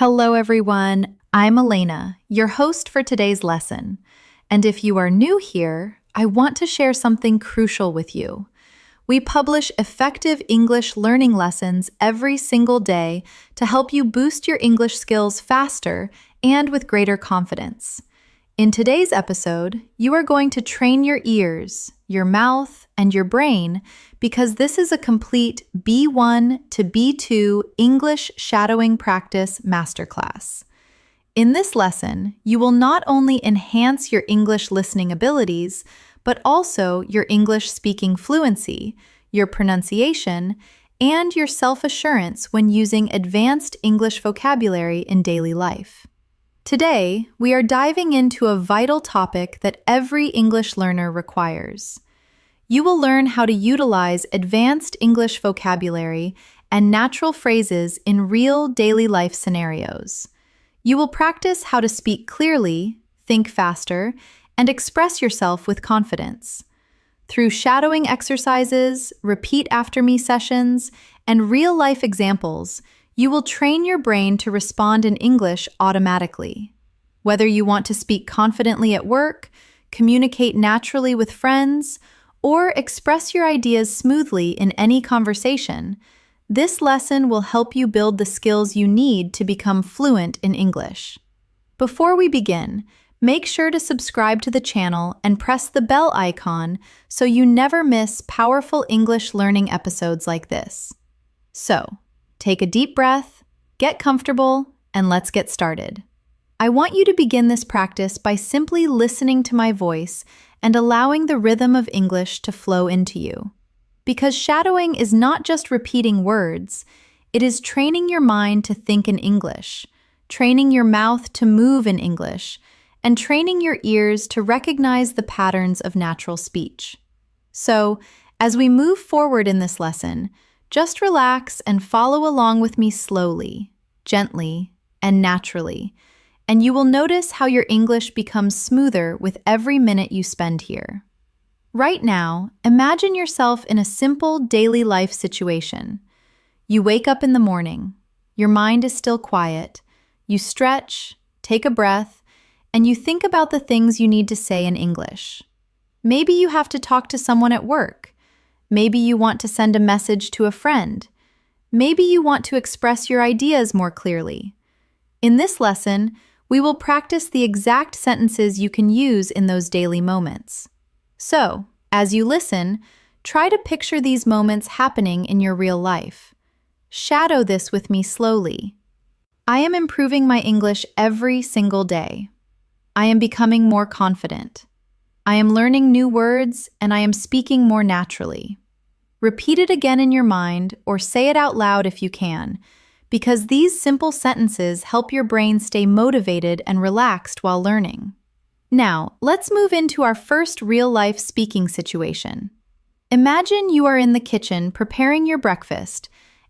Hello, everyone. I'm Elena, your host for today's lesson. And if you are new here, I want to share something crucial with you. We publish effective English learning lessons every single day to help you boost your English skills faster and with greater confidence. In today's episode, you are going to train your ears, your mouth, and your brain because this is a complete B1 to B2 English shadowing practice masterclass. In this lesson, you will not only enhance your English listening abilities, but also your English speaking fluency, your pronunciation, and your self-assurance when using advanced English vocabulary in daily life. Today, we are diving into a vital topic that every English learner requires. You will learn how to utilize advanced English vocabulary and natural phrases in real daily life scenarios. You will practice how to speak clearly, think faster, and express yourself with confidence. Through shadowing exercises, repeat after me sessions, and real-life examples, you will train your brain to respond in English automatically. Whether you want to speak confidently at work, communicate naturally with friends, or express your ideas smoothly in any conversation, this lesson will help you build the skills you need to become fluent in English. Before we begin, make sure to subscribe to the channel and press the bell icon so you never miss powerful English learning episodes like this. So, take a deep breath, get comfortable, and let's get started. I want you to begin this practice by simply listening to my voice and allowing the rhythm of English to flow into you. Because shadowing is not just repeating words, it is training your mind to think in English, training your mouth to move in English, and training your ears to recognize the patterns of natural speech. So, as we move forward in this lesson, just relax and follow along with me slowly, gently, and naturally, and you will notice how your English becomes smoother with every minute you spend here. Right now, imagine yourself in a simple daily life situation. You wake up in the morning, your mind is still quiet, you stretch, take a breath, and you think about the things you need to say in English. Maybe you have to talk to someone at work. Maybe you want to send a message to a friend. Maybe you want to express your ideas more clearly. In this lesson, we will practice the exact sentences you can use in those daily moments. So, as you listen, try to picture these moments happening in your real life. Shadow this with me slowly. I am improving my English every single day. I am becoming more confident. I am learning new words and I am speaking more naturally. Repeat it again in your mind or say it out loud if you can, because these simple sentences help your brain stay motivated and relaxed while learning. Now, let's move into our first real-life speaking situation. Imagine you are in the kitchen preparing your breakfast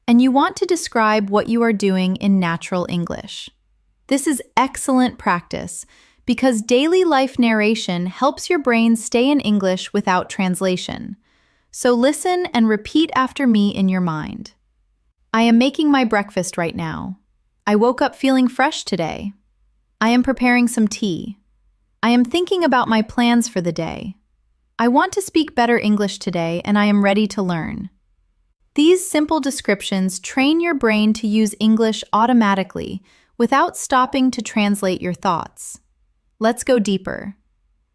and you want to describe what you are doing in natural English. This is excellent practice because daily life narration helps your brain stay in English without translation. So listen and repeat after me in your mind. I am making my breakfast right now. I woke up feeling fresh today. I am preparing some tea. I am thinking about my plans for the day. I want to speak better English today and I am ready to learn. These simple descriptions train your brain to use English automatically without stopping to translate your thoughts. Let's go deeper.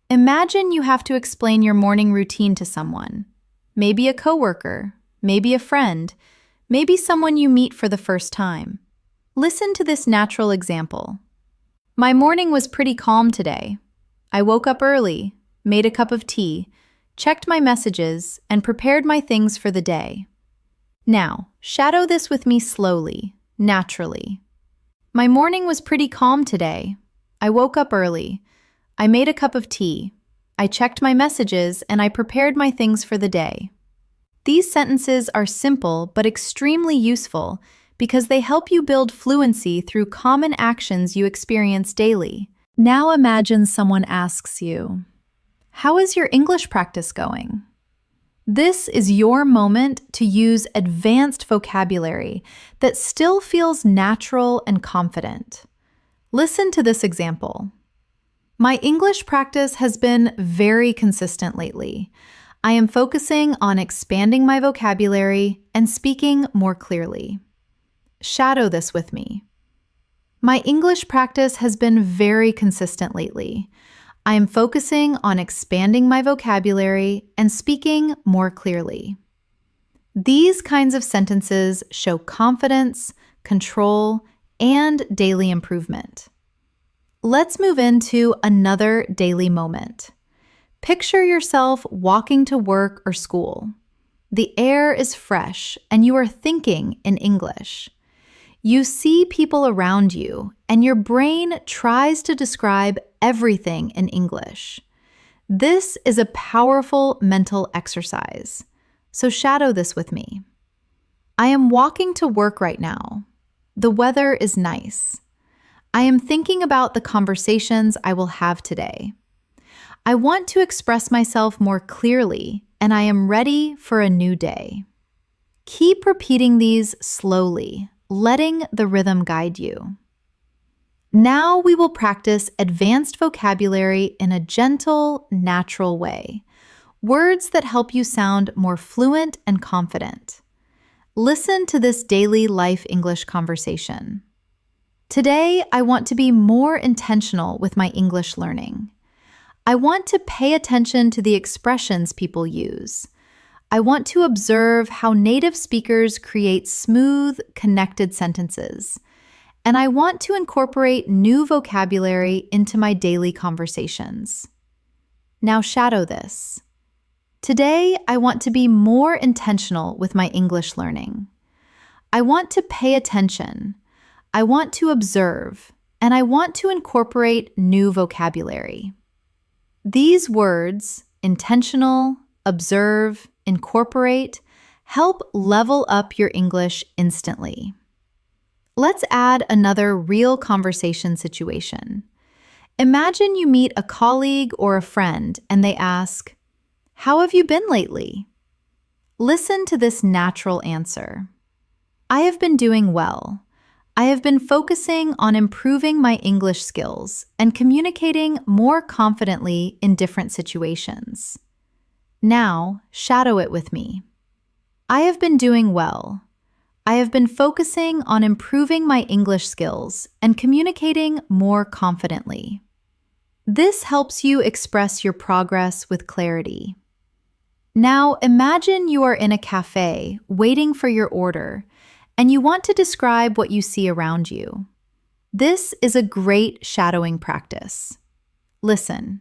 Imagine you have to explain your morning routine to someone. Maybe a coworker, maybe a friend, maybe someone you meet for the first time. Listen to this natural example. My morning was pretty calm today. I woke up early, made a cup of tea, checked my messages, and prepared my things for the day. Now, shadow this with me slowly, naturally. My morning was pretty calm today. I woke up early. I made a cup of tea. I checked my messages and I prepared my things for the day. These sentences are simple but extremely useful because they help you build fluency through common actions you experience daily. Now imagine someone asks you, "How is your English practice going?" This is your moment to use advanced vocabulary that still feels natural and confident. Listen to this example. My English practice has been very consistent lately. I am focusing on expanding my vocabulary and speaking more clearly. Shadow this with me. My English practice has been very consistent lately. I am focusing on expanding my vocabulary and speaking more clearly. These kinds of sentences show confidence, control, and daily improvement. Let's move into another daily moment. Picture yourself walking to work or school. The air is fresh and you are thinking in English. You see people around you and your brain tries to describe everything in English. This is a powerful mental exercise. So shadow this with me. I am walking to work right now. The weather is nice. I am thinking about the conversations I will have today. I want to express myself more clearly, and I am ready for a new day. Keep repeating these slowly, letting the rhythm guide you. Now we will practice advanced vocabulary in a gentle, natural way. Words that help you sound more fluent and confident. Listen to this daily life English conversation. Today, I want to be more intentional with my English learning. I want to pay attention to the expressions people use. I want to observe how native speakers create smooth, connected sentences. And I want to incorporate new vocabulary into my daily conversations. Now shadow this. Today, I want to be more intentional with my English learning. I want to pay attention. I want to observe. And I want to incorporate new vocabulary. These words, intentional, observe, incorporate, help level up your English instantly. Let's add another real conversation situation. Imagine you meet a colleague or a friend and they ask, "How have you been lately?" Listen to this natural answer. I have been doing well. I have been focusing on improving my English skills and communicating more confidently in different situations. Now, shadow it with me. I have been doing well. I have been focusing on improving my English skills and communicating more confidently. This helps you express your progress with clarity. Now, imagine you are in a cafe waiting for your order, and you want to describe what you see around you. This is a great shadowing practice. Listen.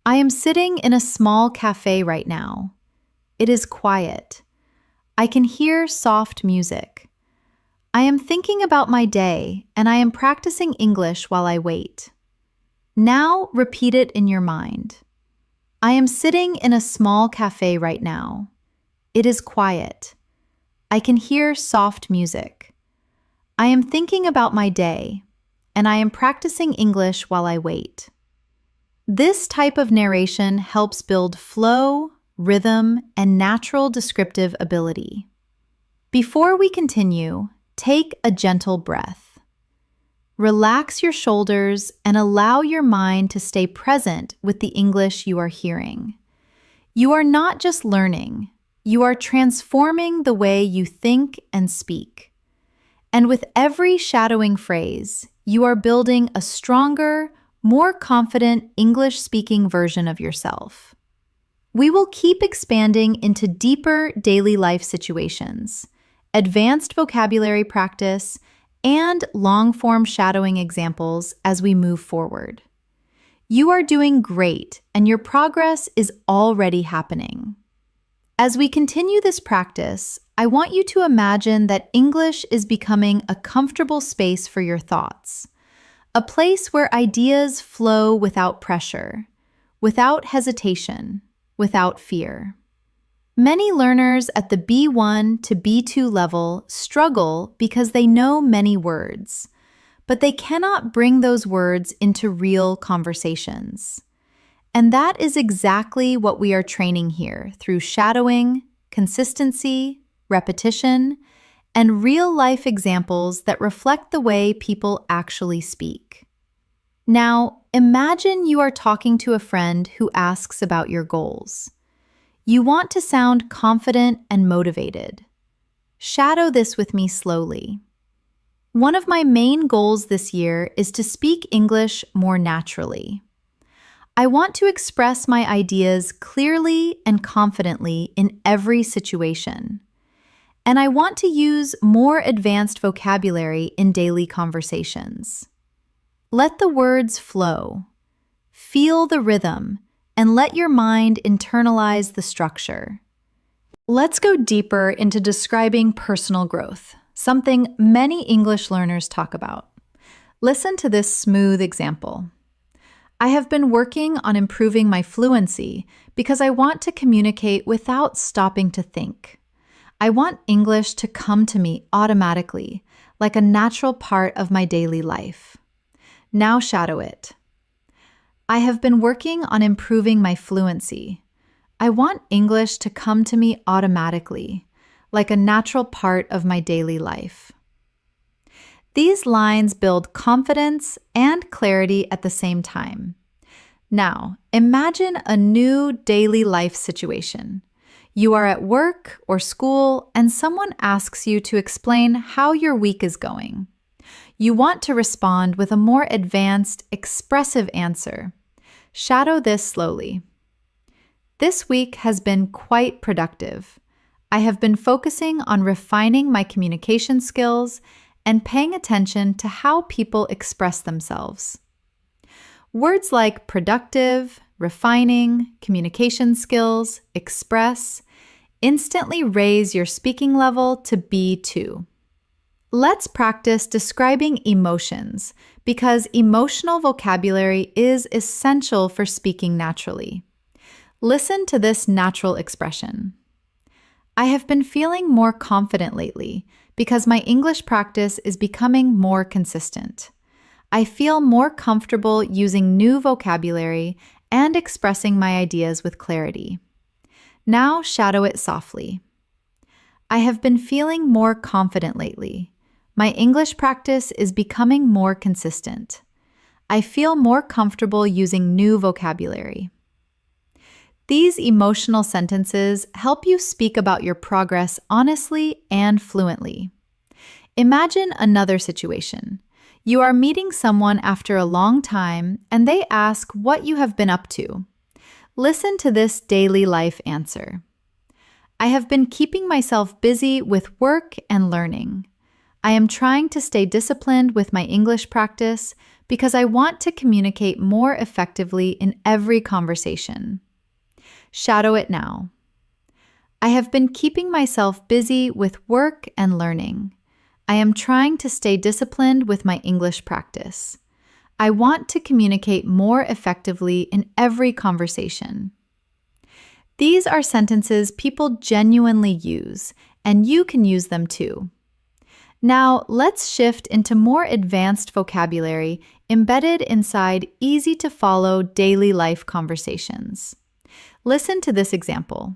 I am sitting in a small cafe right now. It is quiet. I can hear soft music. I am thinking about my day, and I am practicing English while I wait. Now repeat it in your mind. I am sitting in a small cafe right now. It is quiet. I can hear soft music. I am thinking about my day, and I am practicing English while I wait. This type of narration helps build flow, rhythm, and natural descriptive ability. Before we continue, take a gentle breath. Relax your shoulders and allow your mind to stay present with the English you are hearing. You are not just learning. You are transforming the way you think and speak. And with every shadowing phrase, you are building a stronger, more confident English-speaking version of yourself. We will keep expanding into deeper daily life situations, advanced vocabulary practice, and long-form shadowing examples as we move forward. You are doing great, and your progress is already happening. As we continue this practice, I want you to imagine that English is becoming a comfortable space for your thoughts, a place where ideas flow without pressure, without hesitation, without fear. Many learners at the B1 to B2 level struggle because they know many words, but they cannot bring those words into real conversations. And that is exactly what we are training here through shadowing, consistency, repetition, and real-life examples that reflect the way people actually speak. Now, imagine you are talking to a friend who asks about your goals. You want to sound confident and motivated. Shadow this with me slowly. One of my main goals this year is to speak English more naturally. I want to express my ideas clearly and confidently in every situation. And I want to use more advanced vocabulary in daily conversations. Let the words flow. Feel the rhythm, and let your mind internalize the structure. Let's go deeper into describing personal growth, something many English learners talk about. Listen to this smooth example. I have been working on improving my fluency because I want to communicate without stopping to think. I want English to come to me automatically, like a natural part of my daily life. Now shadow it. I have been working on improving my fluency. I want English to come to me automatically, like a natural part of my daily life. These lines build confidence and clarity at the same time. Now, imagine a new daily life situation. You are at work or school, and someone asks you to explain how your week is going. You want to respond with a more advanced, expressive answer. Shadow this slowly. This week has been quite productive. I have been focusing on refining my communication skills and paying attention to how people express themselves. Words like productive, refining, communication skills, express, instantly raise your speaking level to B2. Let's practice describing emotions because emotional vocabulary is essential for speaking naturally. Listen to this natural expression. I have been feeling more confident lately because my English practice is becoming more consistent. I feel more comfortable using new vocabulary and expressing my ideas with clarity. Now shadow it softly. I have been feeling more confident lately. My English practice is becoming more consistent. I feel more comfortable using new vocabulary. These emotional sentences help you speak about your progress honestly and fluently. Imagine another situation. You are meeting someone after a long time, and they ask what you have been up to. Listen to this daily life answer. I have been keeping myself busy with work and learning. I am trying to stay disciplined with my English practice because I want to communicate more effectively in every conversation. Shadow it now. I have been keeping myself busy with work and learning. I am trying to stay disciplined with my English practice. I want to communicate more effectively in every conversation. These are sentences people genuinely use, and you can use them too. Now, let's shift into more advanced vocabulary embedded inside easy-to-follow daily life conversations. Listen to this example.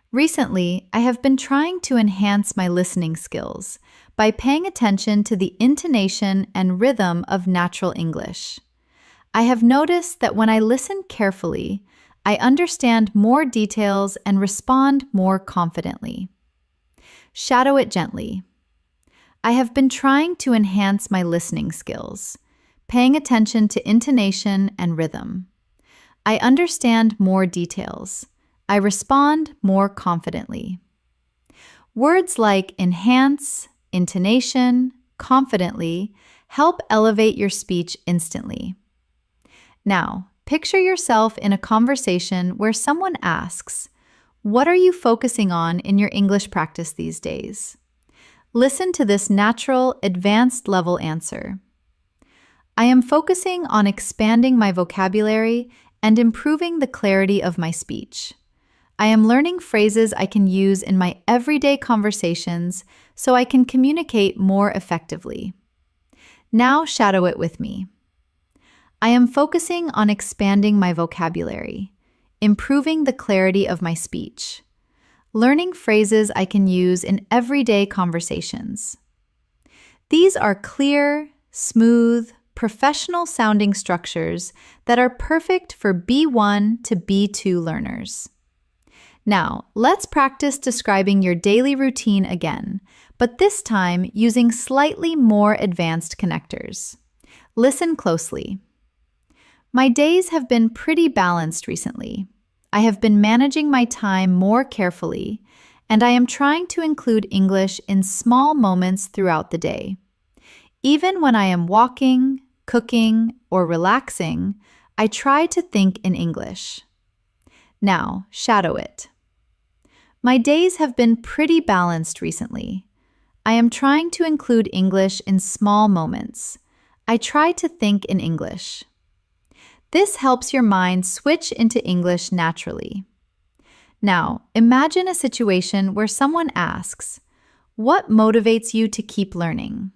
Recently, I have been trying to enhance my listening skills by paying attention to the intonation and rhythm of natural English. I have noticed that when I listen carefully, I understand more details and respond more confidently. Shadow it gently. I have been trying to enhance my listening skills, paying attention to intonation and rhythm. I understand more details. I respond more confidently. Words like enhance, intonation, confidently help elevate your speech instantly. Now, picture yourself in a conversation where someone asks, "What are you focusing on in your English practice these days?" Listen to this natural, advanced level answer. I am focusing on expanding my vocabulary and improving the clarity of my speech. I am learning phrases I can use in my everyday conversations so I can communicate more effectively. Now shadow it with me. I am focusing on expanding my vocabulary, improving the clarity of my speech, learning phrases I can use in everyday conversations. These are clear, smooth, professional-sounding structures that are perfect for B1 to B2 learners. Now, let's practice describing your daily routine again, but this time using slightly more advanced connectors. Listen closely. My days have been pretty balanced recently. I have been managing my time more carefully, and I am trying to include English in small moments throughout the day. Even when I am walking, cooking, or relaxing, I try to think in English. Now, shadow it. My days have been pretty balanced recently. I am trying to include English in small moments. I try to think in English. This helps your mind switch into English naturally. Now, imagine a situation where someone asks, "What motivates you to keep learning?"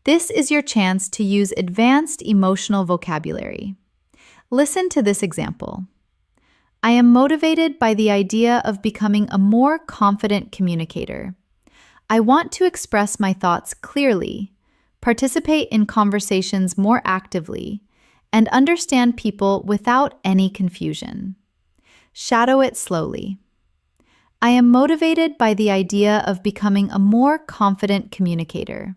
This is your chance to use advanced emotional vocabulary. Listen to this example. I am motivated by the idea of becoming a more confident communicator. I want to express my thoughts clearly, participate in conversations more actively, and understand people without any confusion. Shadow it slowly. I am motivated by the idea of becoming a more confident communicator.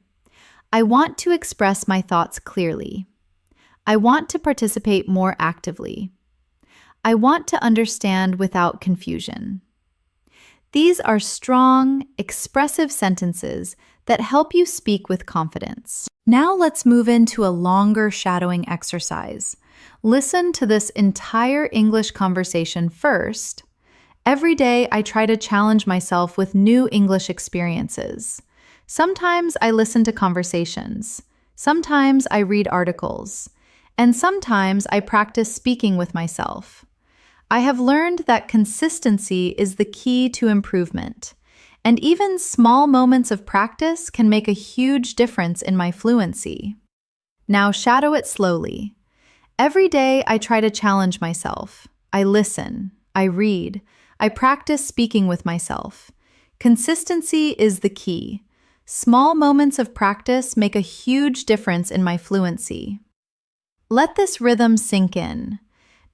I want to express my thoughts clearly. I want to participate more actively. I want to understand without confusion. These are strong, expressive sentences that help you speak with confidence. Now let's move into a longer shadowing exercise. Listen to this entire English conversation first. Every day, I try to challenge myself with new English experiences. Sometimes I listen to conversations. Sometimes I read articles. And sometimes I practice speaking with myself. I have learned that consistency is the key to improvement. And even small moments of practice can make a huge difference in my fluency. Now shadow it slowly. Every day I try to challenge myself. I listen. I read. I practice speaking with myself. Consistency is the key. Small moments of practice make a huge difference in my fluency. Let this rhythm sink in.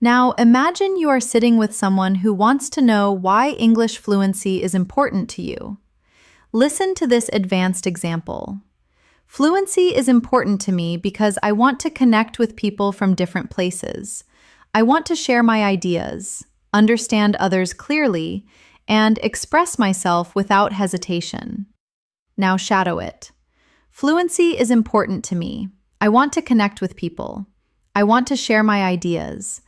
Now imagine you are sitting with someone who wants to know why English fluency is important to you. Listen to this advanced example. Fluency is important to me because I want to connect with people from different places. I want to share my ideas, understand others clearly, and express myself without hesitation. Now shadow it. Fluency is important to me. I want to connect with people. I want to share my ideas.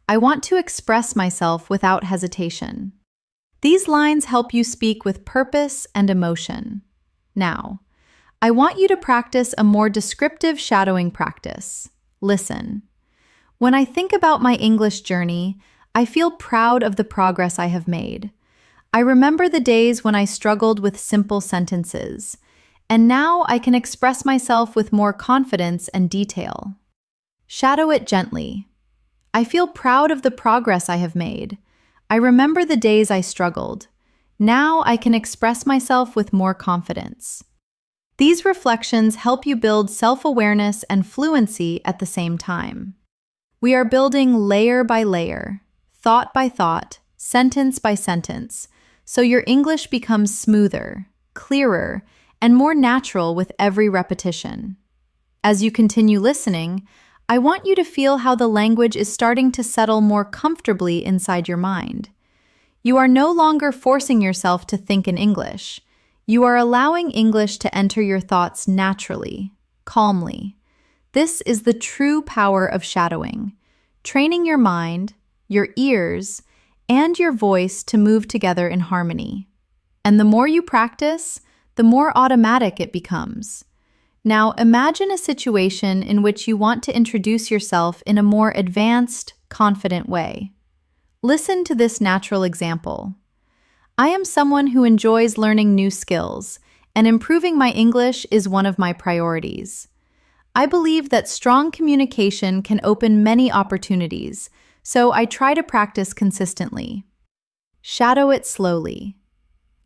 I want to express myself without hesitation. These lines help you speak with purpose and emotion. Now, I want you to practice a more descriptive shadowing practice. Listen. When I think about my English journey, I feel proud of the progress I have made. I remember the days when I struggled with simple sentences, and now I can express myself with more confidence and detail. Shadow it gently. I feel proud of the progress I have made. I remember the days I struggled. Now I can express myself with more confidence. These reflections help you build self-awareness and fluency at the same time. We are building layer by layer, thought by thought, sentence by sentence, so your English becomes smoother, clearer, and more natural with every repetition. As you continue listening, I want you to feel how the language is starting to settle more comfortably inside your mind. You are no longer forcing yourself to think in English. You are allowing English to enter your thoughts naturally, calmly. This is the true power of shadowing, training your mind, your ears, and your voice to move together in harmony. And the more you practice, the more automatic it becomes. Now imagine a situation in which you want to introduce yourself in a more advanced, confident way. Listen to this natural example. I am someone who enjoys learning new skills, and improving my English is one of my priorities. I believe that strong communication can open many opportunities, so I try to practice consistently. Shadow it slowly.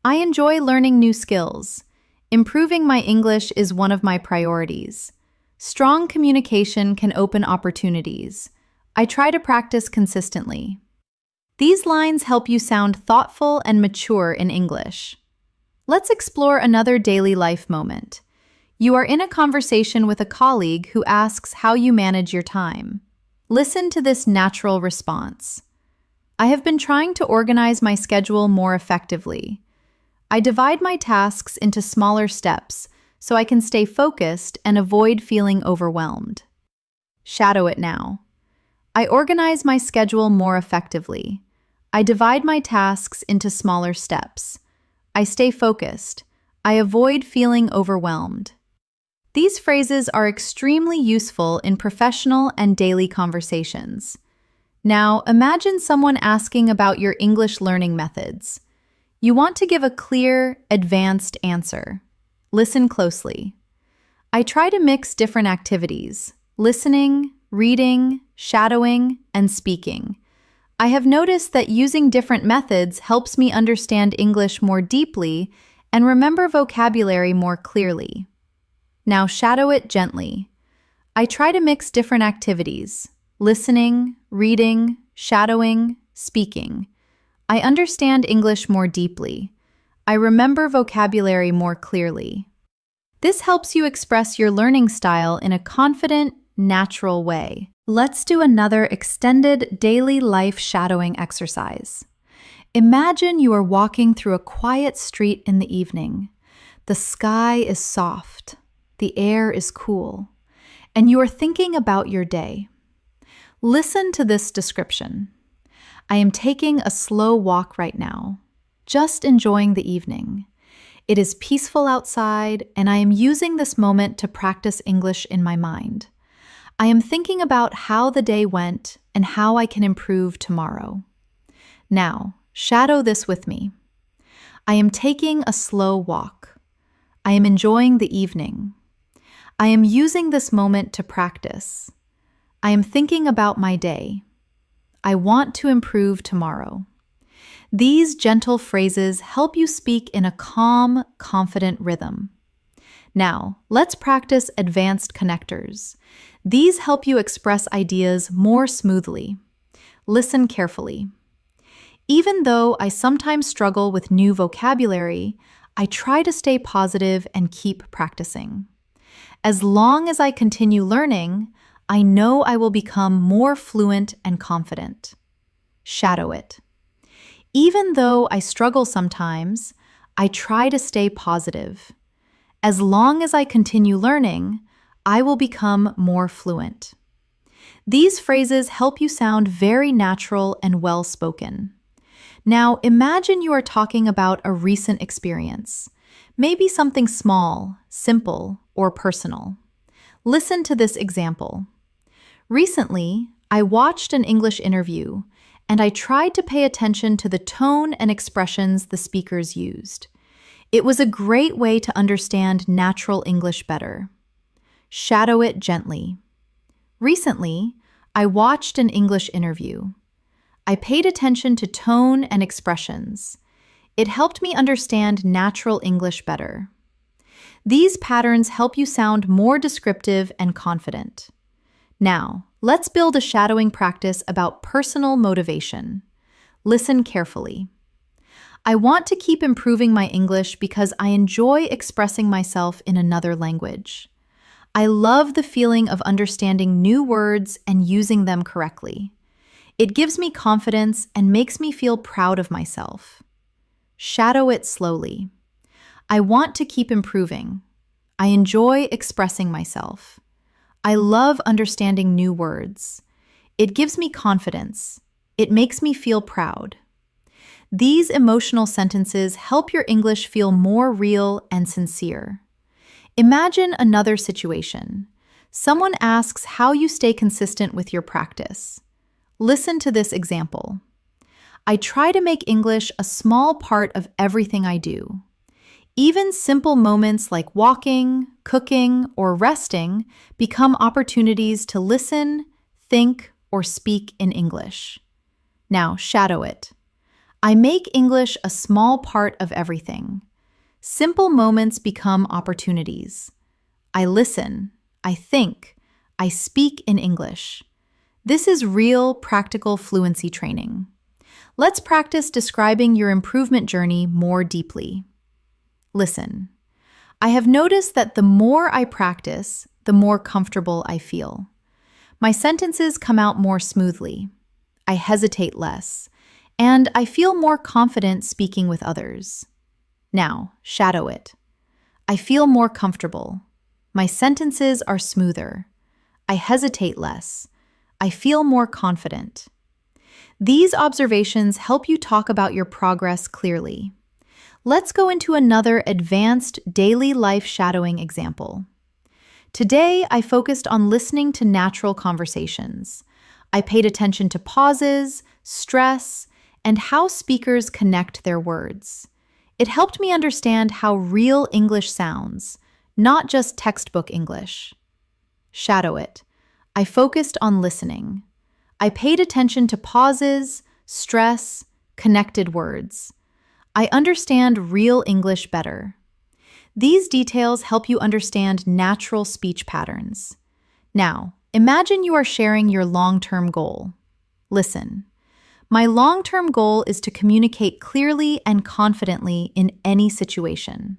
I enjoy learning new skills. Improving my English is one of my priorities. Strong communication can open opportunities. I try to practice consistently. These lines help you sound thoughtful and mature in English. Let's explore another daily life moment. You are in a conversation with a colleague who asks how you manage your time. Listen to this natural response. I have been trying to organize my schedule more effectively. I divide my tasks into smaller steps so I can stay focused and avoid feeling overwhelmed. Shadow it now. I organize my schedule more effectively. I divide my tasks into smaller steps. I stay focused. I avoid feeling overwhelmed. These phrases are extremely useful in professional and daily conversations. Now, imagine someone asking about your English learning methods. You want to give a clear, advanced answer. Listen closely. I try to mix different activities: listening, reading, shadowing, and speaking. I have noticed that using different methods helps me understand English more deeply and remember vocabulary more clearly. Now shadow it gently. I try to mix different activities: listening, reading, shadowing, speaking. I understand English more deeply. I remember vocabulary more clearly. This helps you express your learning style in a confident, natural way. Let's do another extended daily life shadowing exercise. Imagine you are walking through a quiet street in the evening. The sky is soft, the air is cool, and you are thinking about your day. Listen to this description. I am taking a slow walk right now, just enjoying the evening. It is peaceful outside, and I am using this moment to practice English in my mind. I am thinking about how the day went and how I can improve tomorrow. Now, shadow this with me. I am taking a slow walk. I am enjoying the evening. I am using this moment to practice. I am thinking about my day. I want to improve tomorrow. These gentle phrases help you speak in a calm, confident rhythm. Now, let's practice advanced connectors. These help you express ideas more smoothly. Listen carefully. Even though I sometimes struggle with new vocabulary, I try to stay positive and keep practicing. As long as I continue learning, I know I will become more fluent and confident. Shadow it. Even though I struggle sometimes, I try to stay positive. As long as I continue learning, I will become more fluent. These phrases help you sound very natural and well-spoken. Now, imagine you are talking about a recent experience, maybe something small, simple, or personal. Listen to this example. Recently, I watched an English interview, and I tried to pay attention to the tone and expressions the speakers used. It was a great way to understand natural English better. Shadow it gently. Recently, I watched an English interview. I paid attention to tone and expressions. It helped me understand natural English better. These patterns help you sound more descriptive and confident. Now, let's build a shadowing practice about personal motivation. Listen carefully. I want to keep improving my English because I enjoy expressing myself in another language. I love the feeling of understanding new words and using them correctly. It gives me confidence and makes me feel proud of myself. Shadow it slowly. I want to keep improving. I enjoy expressing myself. I love understanding new words. It gives me confidence. It makes me feel proud. These emotional sentences help your English feel more real and sincere. Imagine another situation. Someone asks how you stay consistent with your practice. Listen to this example. I try to make English a small part of everything I do. Even simple moments like walking, cooking, or resting become opportunities to listen, think, or speak in English. Now, shadow it. I make English a small part of everything. Simple moments become opportunities. I listen, I think, I speak in English. This is real, practical fluency training. Let's practice describing your improvement journey more deeply. Listen. I have noticed that the more I practice, the more comfortable I feel. My sentences come out more smoothly. I hesitate less, and I feel more confident speaking with others. Now, shadow it. I feel more comfortable. My sentences are smoother. I hesitate less. I feel more confident. These observations help you talk about your progress clearly. Let's go into another advanced daily life shadowing example. Today, I focused on listening to natural conversations. I paid attention to pauses, stress, and how speakers connect their words. It helped me understand how real English sounds, not just textbook English. Shadow it. I focused on listening. I paid attention to pauses, stress, connected words. I understand real English better. These details help you understand natural speech patterns. Now, imagine you are sharing your long-term goal. Listen. My long-term goal is to communicate clearly and confidently in any situation.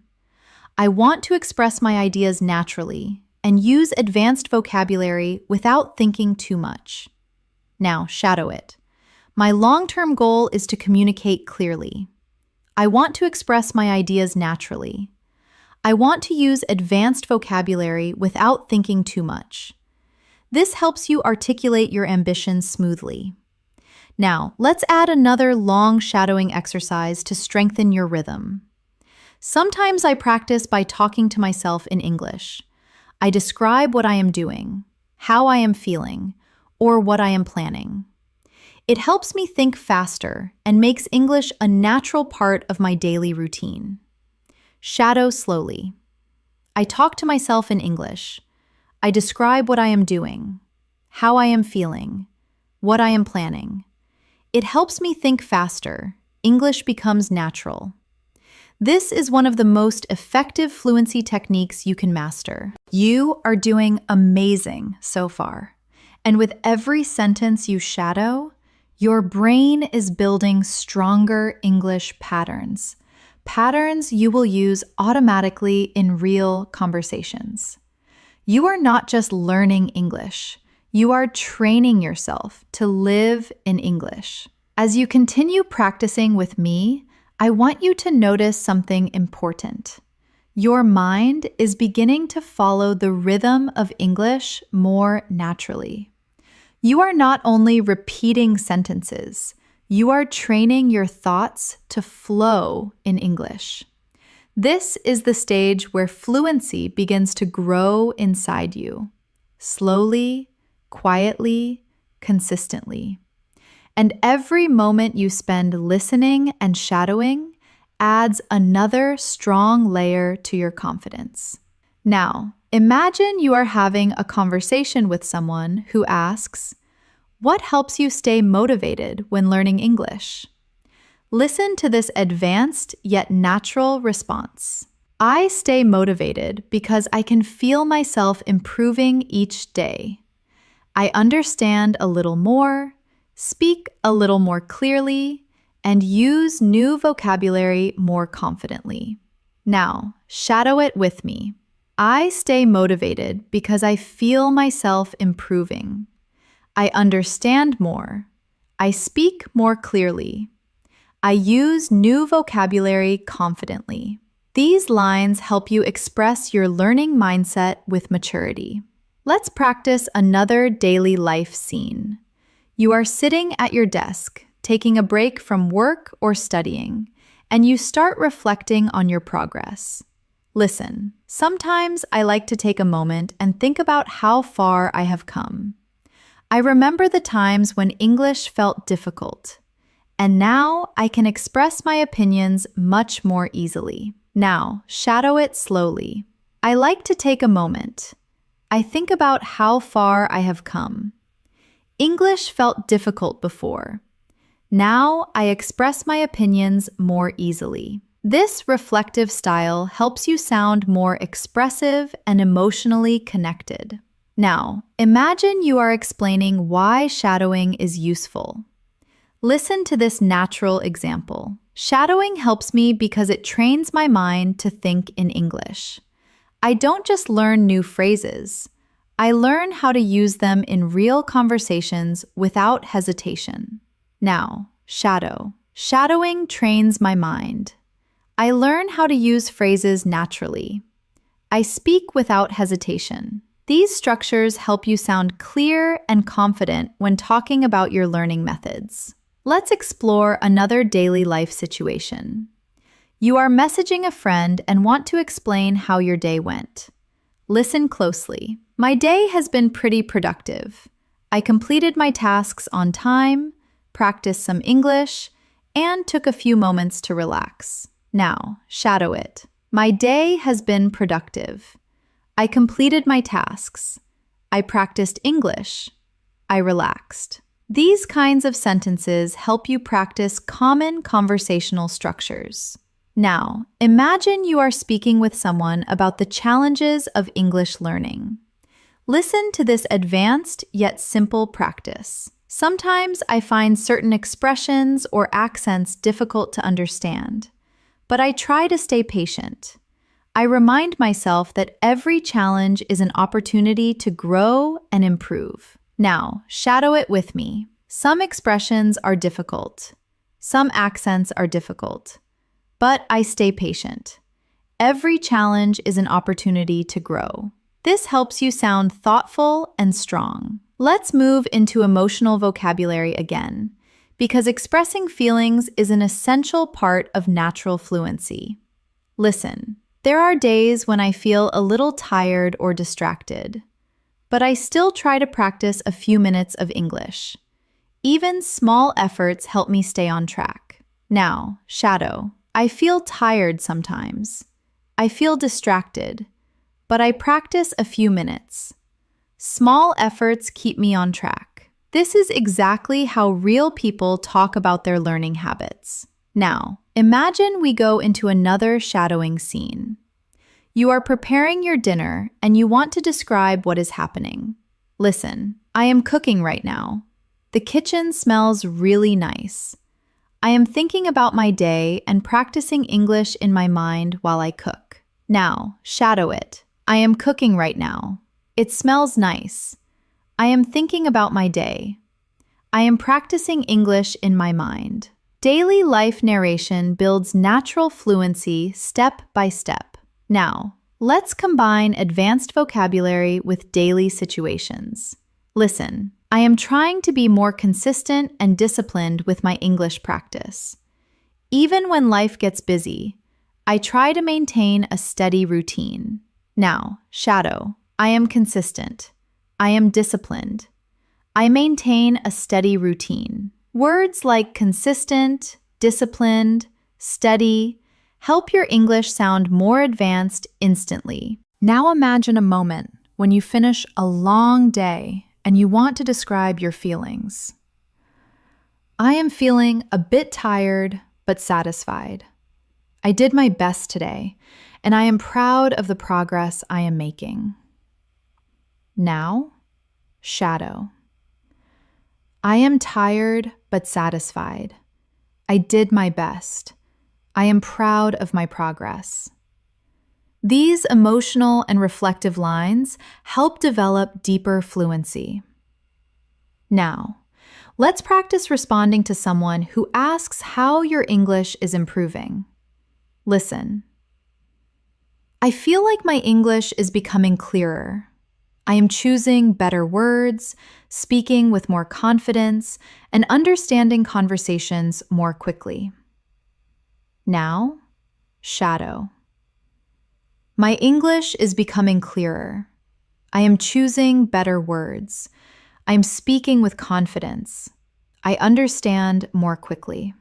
I want to express my ideas naturally and use advanced vocabulary without thinking too much. Now, shadow it. My long-term goal is to communicate clearly. I want to express my ideas naturally. I want to use advanced vocabulary without thinking too much. This helps you articulate your ambitions smoothly. Now, let's add another long shadowing exercise to strengthen your rhythm. Sometimes I practice by talking to myself in English. I describe what I am doing, how I am feeling, or what I am planning. It helps me think faster and makes English a natural part of my daily routine. Shadow slowly. I talk to myself in English. I describe what I am doing, how I am feeling, what I am planning. It helps me think faster. English becomes natural. This is one of the most effective fluency techniques you can master. You are doing amazing so far. And with every sentence you shadow, your brain is building stronger English patterns. Patterns you will use automatically in real conversations. You are not just learning English. You are training yourself to live in English. As you continue practicing with me, I want you to notice something important. Your mind is beginning to follow the rhythm of English more naturally. You are not only repeating sentences, you are training your thoughts to flow in English. This is the stage where fluency begins to grow inside you, slowly, quietly, consistently. And every moment you spend listening and shadowing adds another strong layer to your confidence. Now, imagine you are having a conversation with someone who asks, "What helps you stay motivated when learning English?" Listen to this advanced yet natural response. I stay motivated because I can feel myself improving each day. I understand a little more, speak a little more clearly, and use new vocabulary more confidently. Now, shadow it with me. I stay motivated because I feel myself improving. I understand more. I speak more clearly. I use new vocabulary confidently. These lines help you express your learning mindset with maturity. Let's practice another daily life scene. You are sitting at your desk, taking a break from work or studying, and you start reflecting on your progress. Listen, sometimes I like to take a moment and think about how far I have come. I remember the times when English felt difficult, and now I can express my opinions much more easily. Now, shadow it slowly. I like to take a moment. I think about how far I have come. English felt difficult before. Now I express my opinions more easily. This reflective style helps you sound more expressive and emotionally connected. Now, imagine you are explaining why shadowing is useful. Listen to this natural example. Shadowing helps me because it trains my mind to think in English. I don't just learn new phrases. I learn how to use them in real conversations without hesitation. Now, shadow. Shadowing trains my mind. I learn how to use phrases naturally. I speak without hesitation. These structures help you sound clear and confident when talking about your learning methods. Let's explore another daily life situation. You are messaging a friend and want to explain how your day went. Listen closely. My day has been pretty productive. I completed my tasks on time, practiced some English, and took a few moments to relax. Now, shadow it. My day has been productive. I completed my tasks. I practiced English. I relaxed. These kinds of sentences help you practice common conversational structures. Now, imagine you are speaking with someone about the challenges of English learning. Listen to this advanced yet simple practice. Sometimes I find certain expressions or accents difficult to understand, but I try to stay patient. I remind myself that every challenge is an opportunity to grow and improve. Now, shadow it with me. Some expressions are difficult. Some accents are difficult. But I stay patient. Every challenge is an opportunity to grow. This helps you sound thoughtful and strong. Let's move into emotional vocabulary again, because expressing feelings is an essential part of natural fluency. Listen, there are days when I feel a little tired or distracted, but I still try to practice a few minutes of English. Even small efforts help me stay on track. Now, shadow. I feel tired sometimes. I feel distracted, but I practice a few minutes. Small efforts keep me on track. This is exactly how real people talk about their learning habits. Now, imagine we go into another shadowing scene. You are preparing your dinner and you want to describe what is happening. Listen, I am cooking right now. The kitchen smells really nice. I am thinking about my day and practicing English in my mind while I cook. Now, shadow it. I am cooking right now. It smells nice. I am thinking about my day. I am practicing English in my mind. Daily life narration builds natural fluency step by step. Now, let's combine advanced vocabulary with daily situations. Listen, I am trying to be more consistent and disciplined with my English practice. Even when life gets busy, I try to maintain a steady routine. Now, shadow. I am consistent. I am disciplined. I maintain a steady routine. Words like consistent, disciplined, steady help your English sound more advanced instantly. Now imagine a moment when you finish a long day and you want to describe your feelings. I am feeling a bit tired but satisfied. I did my best today, and I am proud of the progress I am making. Now, shadow. I am tired but satisfied. I did my best. I am proud of my progress. These emotional and reflective lines help develop deeper fluency. Now, let's practice responding to someone who asks how your English is improving. Listen. I feel like my English is becoming clearer. I am choosing better words, speaking with more confidence, and understanding conversations more quickly. Now, shadow. My English is becoming clearer. I am choosing better words. I am speaking with confidence. I understand more quickly.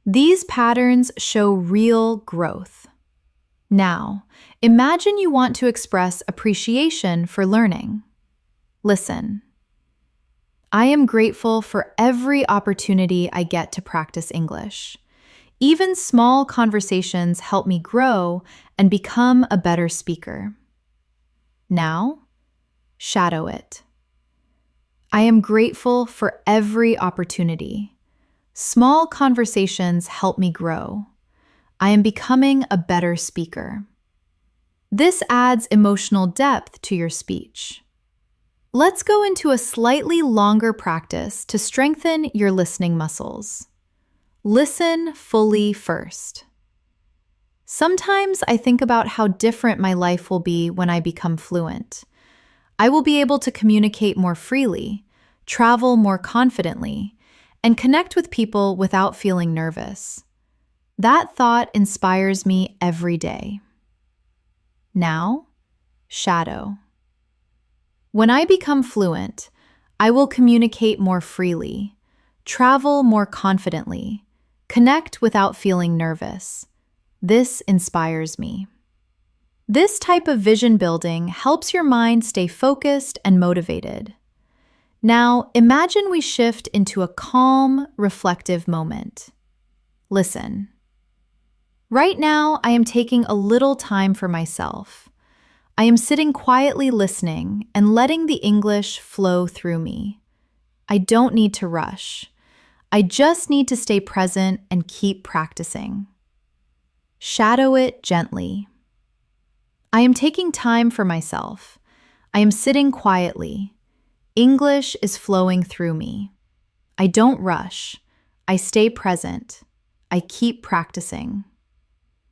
These patterns show real growth. Now, imagine you want to express appreciation for learning. Listen. I am grateful for every opportunity I get to practice English. Even small conversations help me grow and become a better speaker. Now, shadow it. I am grateful for every opportunity. Small conversations help me grow. I am becoming a better speaker. This adds emotional depth to your speech. Let's go into a slightly longer practice to strengthen your listening muscles. Listen fully first. Sometimes I think about how different my life will be when I become fluent. I will be able to communicate more freely, travel more confidently, and connect with people without feeling nervous. That thought inspires me every day. Now, shadow. When I become fluent, I will communicate more freely, travel more confidently, connect without feeling nervous. This inspires me. This type of vision building helps your mind stay focused and motivated. Now, imagine we shift into a calm, reflective moment. Listen. Right now, I am taking a little time for myself. I am sitting quietly listening and letting the English flow through me. I don't need to rush. I just need to stay present and keep practicing. Shadow it gently. I am taking time for myself. I am sitting quietly. English is flowing through me. I don't rush. I stay present. I keep practicing.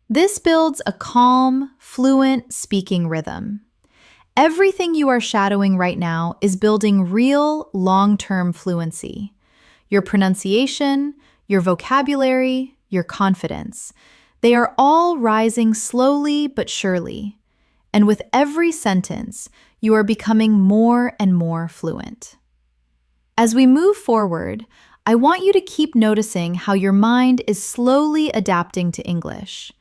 This builds a calm, fluent speaking rhythm. Everything you are shadowing right now is building real, long-term fluency. Your pronunciation, your vocabulary, your confidence. They are all rising slowly but surely. And with every sentence, you are becoming more and more fluent. As we move forward, I want you to keep noticing how your mind is slowly adapting to English.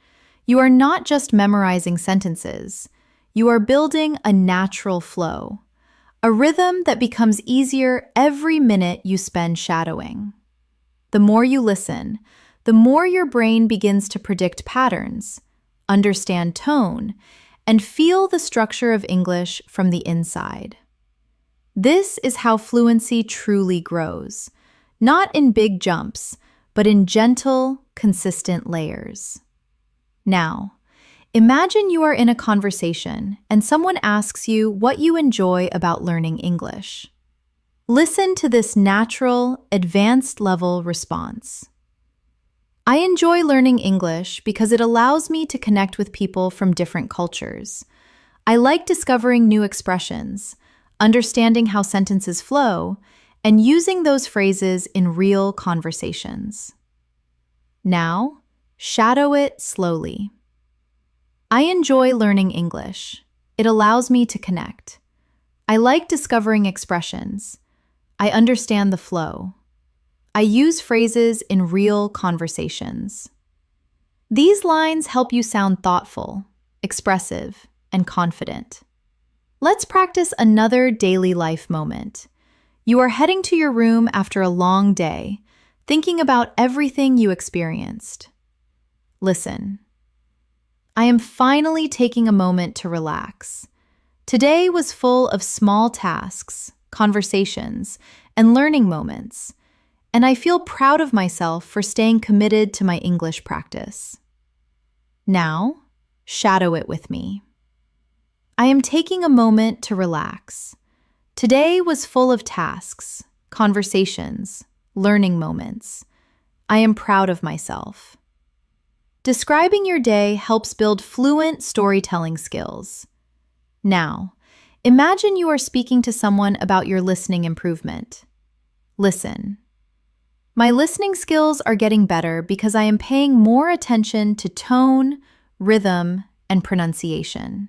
You are not just memorizing sentences. You are building a natural flow, a rhythm that becomes easier every minute you spend shadowing. The more you listen, the more your brain begins to predict patterns, understand tone, and feel the structure of English from the inside. This is how fluency truly grows, not in big jumps, but in gentle, consistent layers. Now, imagine you are in a conversation and someone asks you what you enjoy about learning English. Listen to this natural, advanced-level response. I enjoy learning English because it allows me to connect with people from different cultures. I like discovering new expressions, understanding how sentences flow, and using those phrases in real conversations. Now, shadow it slowly. I enjoy learning English. It allows me to connect. I like discovering expressions. I understand the flow. I use phrases in real conversations. These lines help you sound thoughtful, expressive, and confident. Let's practice another daily life moment. You are heading to your room after a long day, thinking about everything you experienced. Listen. I am finally taking a moment to relax. Today was full of small tasks, conversations, and learning moments, and I feel proud of myself for staying committed to my English practice. Now, shadow it with me. I am taking a moment to relax. Today was full of tasks, conversations, learning moments. I am proud of myself. Describing your day helps build fluent storytelling skills. Now, imagine you are speaking to someone about your listening improvement. Listen. My listening skills are getting better because I am paying more attention to tone, rhythm, and pronunciation.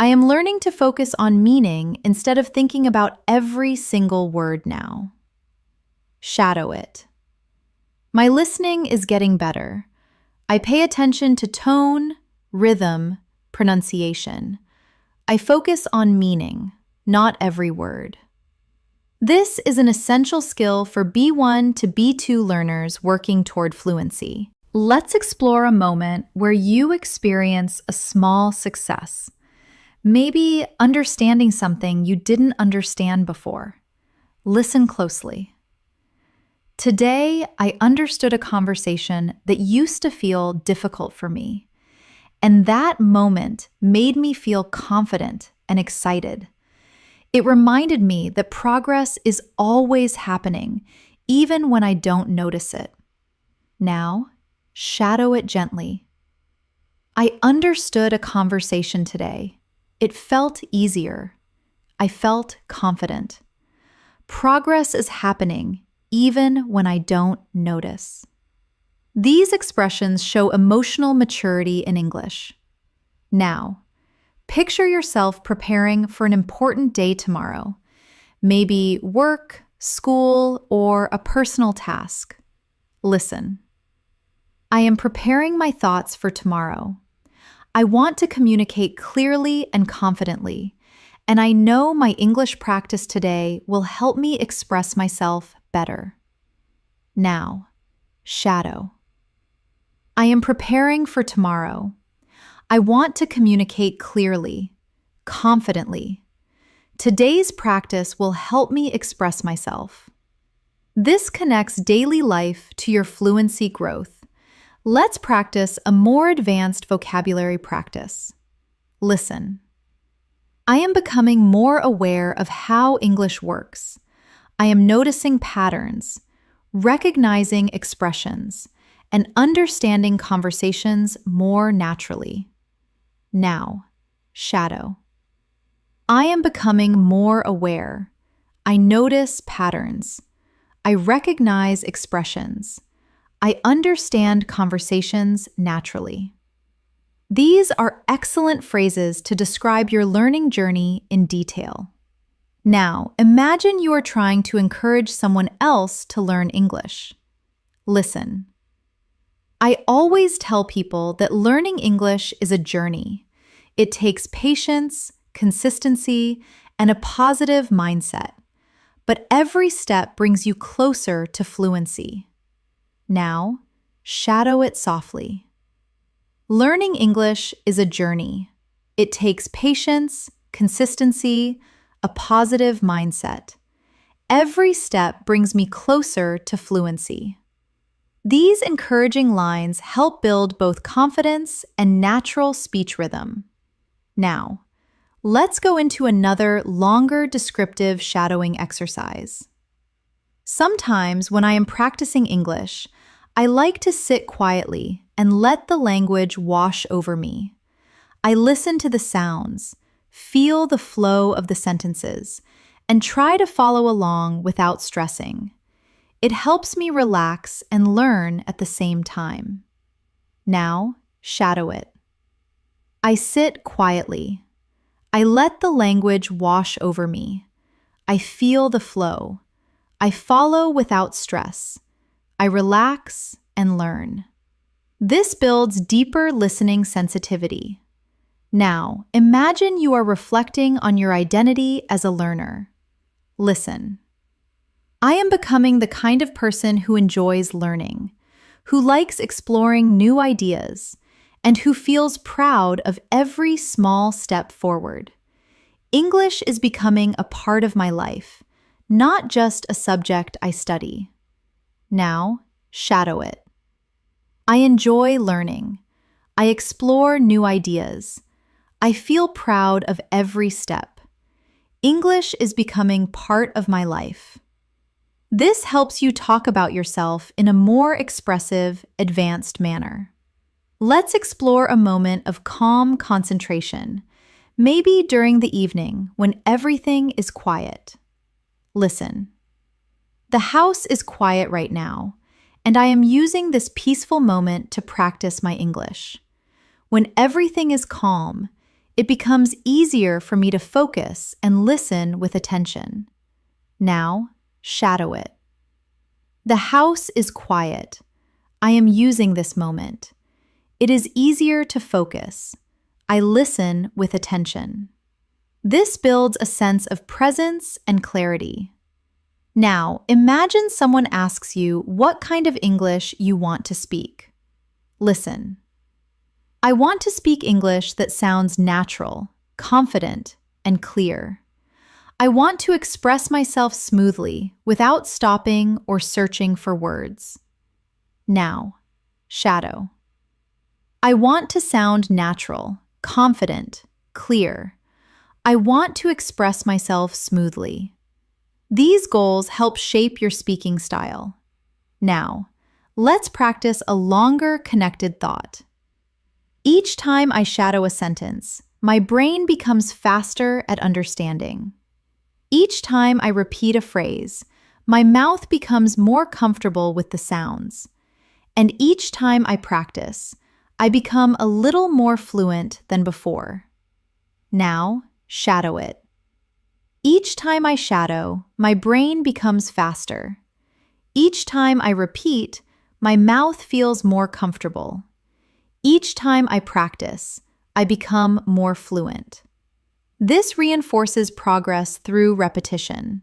I am learning to focus on meaning instead of thinking about every single word now. Shadow it. My listening is getting better. I pay attention to tone, rhythm, pronunciation. I focus on meaning, not every word. This is an essential skill for B1 to B2 learners working toward fluency. Let's explore a moment where you experience a small success. Maybe understanding something you didn't understand before. Listen closely. Today, I understood a conversation that used to feel difficult for me, and that moment made me feel confident and excited. It reminded me that progress is always happening, even when I don't notice it. Now, shadow it gently. I understood a conversation today. It felt easier. I felt confident. Progress is happening, even when I don't notice. These expressions show emotional maturity in English. Now, picture yourself preparing for an important day tomorrow, maybe work, school, or a personal task. Listen. I am preparing my thoughts for tomorrow. I want to communicate clearly and confidently, and I know my English practice today will help me express myself better. Now, shadow. I am preparing for tomorrow. I want to communicate clearly, confidently. Today's practice will help me express myself. This connects daily life to your fluency growth. Let's practice a more advanced vocabulary practice. Listen. I am becoming more aware of how English works. I am noticing patterns, recognizing expressions, and understanding conversations more naturally. Now, shadow. I am becoming more aware. I notice patterns. I recognize expressions. I understand conversations naturally. These are excellent phrases to describe your learning journey in detail. Now, imagine you are trying to encourage someone else to learn English. Listen. I always tell people that learning English is a journey. It takes patience, consistency, and a positive mindset. But every step brings you closer to fluency. Now, shadow it softly. Learning English is a journey. It takes patience, consistency, a positive mindset. Every step brings me closer to fluency. These encouraging lines help build both confidence and natural speech rhythm. Now, let's go into another longer descriptive shadowing exercise. Sometimes when I am practicing English, I like to sit quietly and let the language wash over me. I listen to the sounds, feel the flow of the sentences, and try to follow along without stressing. It helps me relax and learn at the same time. Now, shadow it. I sit quietly. I let the language wash over me. I feel the flow. I follow without stress. I relax and learn. This builds deeper listening sensitivity. Now, imagine you are reflecting on your identity as a learner. Listen. I am becoming the kind of person who enjoys learning, who likes exploring new ideas, and who feels proud of every small step forward. English is becoming a part of my life, not just a subject I study. Now, shadow it. I enjoy learning. I explore new ideas. I feel proud of every step. English is becoming part of my life. This helps you talk about yourself in a more expressive, advanced manner. Let's explore a moment of calm concentration, maybe during the evening when everything is quiet. Listen. The house is quiet right now, and I am using this peaceful moment to practice my English. When everything is calm, it becomes easier for me to focus and listen with attention. Now, shadow it. The house is quiet. I am using this moment. It is easier to focus. I listen with attention. This builds a sense of presence and clarity. Now, imagine someone asks you what kind of English you want to speak. Listen. I want to speak English that sounds natural, confident, and clear. I want to express myself smoothly without stopping or searching for words. Now, shadow. I want to sound natural, confident, clear. I want to express myself smoothly. These goals help shape your speaking style. Now, let's practice a longer connected thought. Each time I shadow a sentence, my brain becomes faster at understanding. Each time I repeat a phrase, my mouth becomes more comfortable with the sounds. And each time I practice, I become a little more fluent than before. Now, shadow it. Each time I shadow, my brain becomes faster. Each time I repeat, my mouth feels more comfortable. Each time I practice, I become more fluent. This reinforces progress through repetition.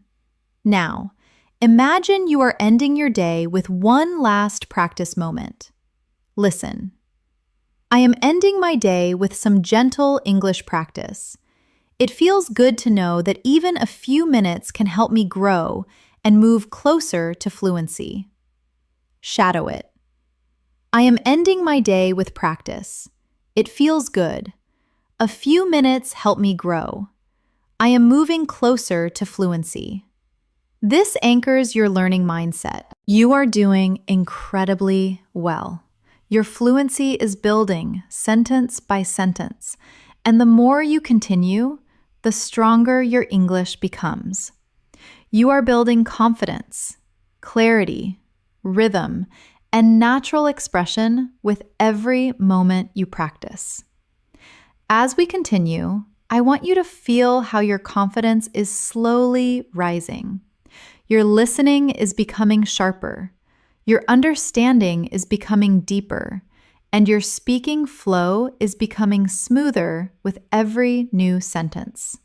Now, imagine you are ending your day with one last practice moment. Listen. I am ending my day with some gentle English practice. It feels good to know that even a few minutes can help me grow and move closer to fluency. Shadow it. I am ending my day with practice. It feels good. A few minutes help me grow. I am moving closer to fluency. This anchors your learning mindset. You are doing incredibly well. Your fluency is building sentence by sentence, and the more you continue, the stronger your English becomes. You are building confidence, clarity, rhythm, and natural expression with every moment you practice. As we continue, I want you to feel how your confidence is slowly rising. Your listening is becoming sharper, your understanding is becoming deeper, and your speaking flow is becoming smoother with every new sentence.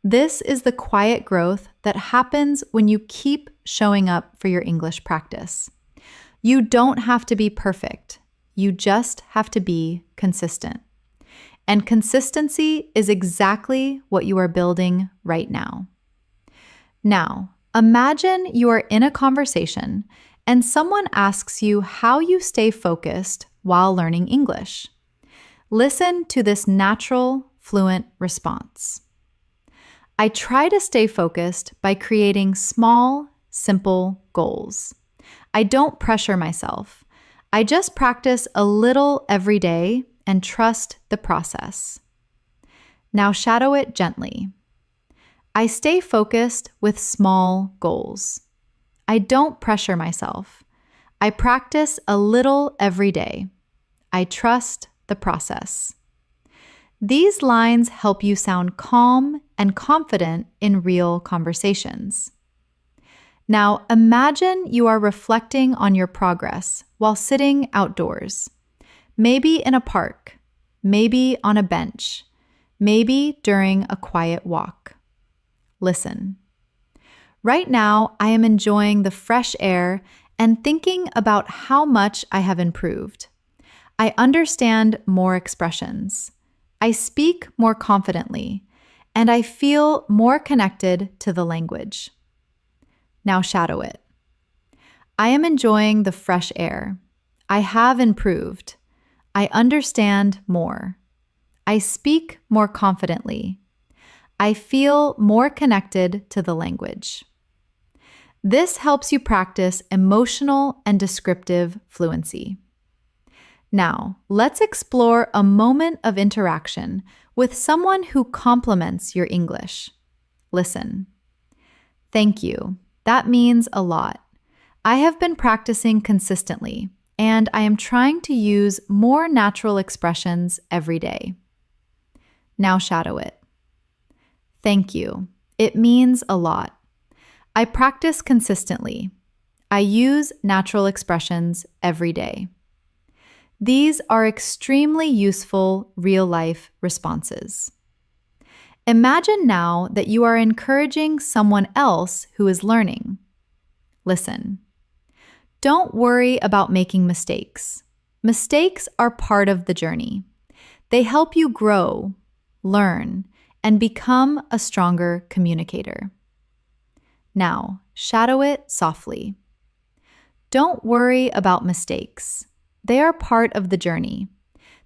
This is the quiet growth that happens when you keep showing up for your English practice. You don't have to be perfect. You just have to be consistent. And consistency is exactly what you are building right now. Now, imagine you are in a conversation and someone asks you how you stay focused while learning English. Listen to this natural, fluent response. I try to stay focused by creating small, simple goals. I don't pressure myself. I just practice a little every day and trust the process. Now shadow it gently. I stay focused with small goals. I don't pressure myself. I practice a little every day. I trust the process. These lines help you sound calm and confident in real conversations. Now imagine you are reflecting on your progress while sitting outdoors, maybe in a park, maybe on a bench, maybe during a quiet walk. Listen. Right now, I am enjoying the fresh air and thinking about how much I have improved. I understand more expressions. I speak more confidently, and I feel more connected to the language. Now shadow it. I am enjoying the fresh air. I have improved. I understand more. I speak more confidently. I feel more connected to the language. This helps you practice emotional and descriptive fluency. Now, let's explore a moment of interaction with someone who compliments your English. Listen. Thank you. That means a lot. I have been practicing consistently, and I am trying to use more natural expressions every day. Now shadow it. Thank you. It means a lot. I practice consistently. I use natural expressions every day. These are extremely useful real-life responses. Imagine now that you are encouraging someone else who is learning. Listen. Don't worry about making mistakes. Mistakes are part of the journey. They help you grow, learn, and become a stronger communicator. Now, shadow it softly. Don't worry about mistakes. They are part of the journey.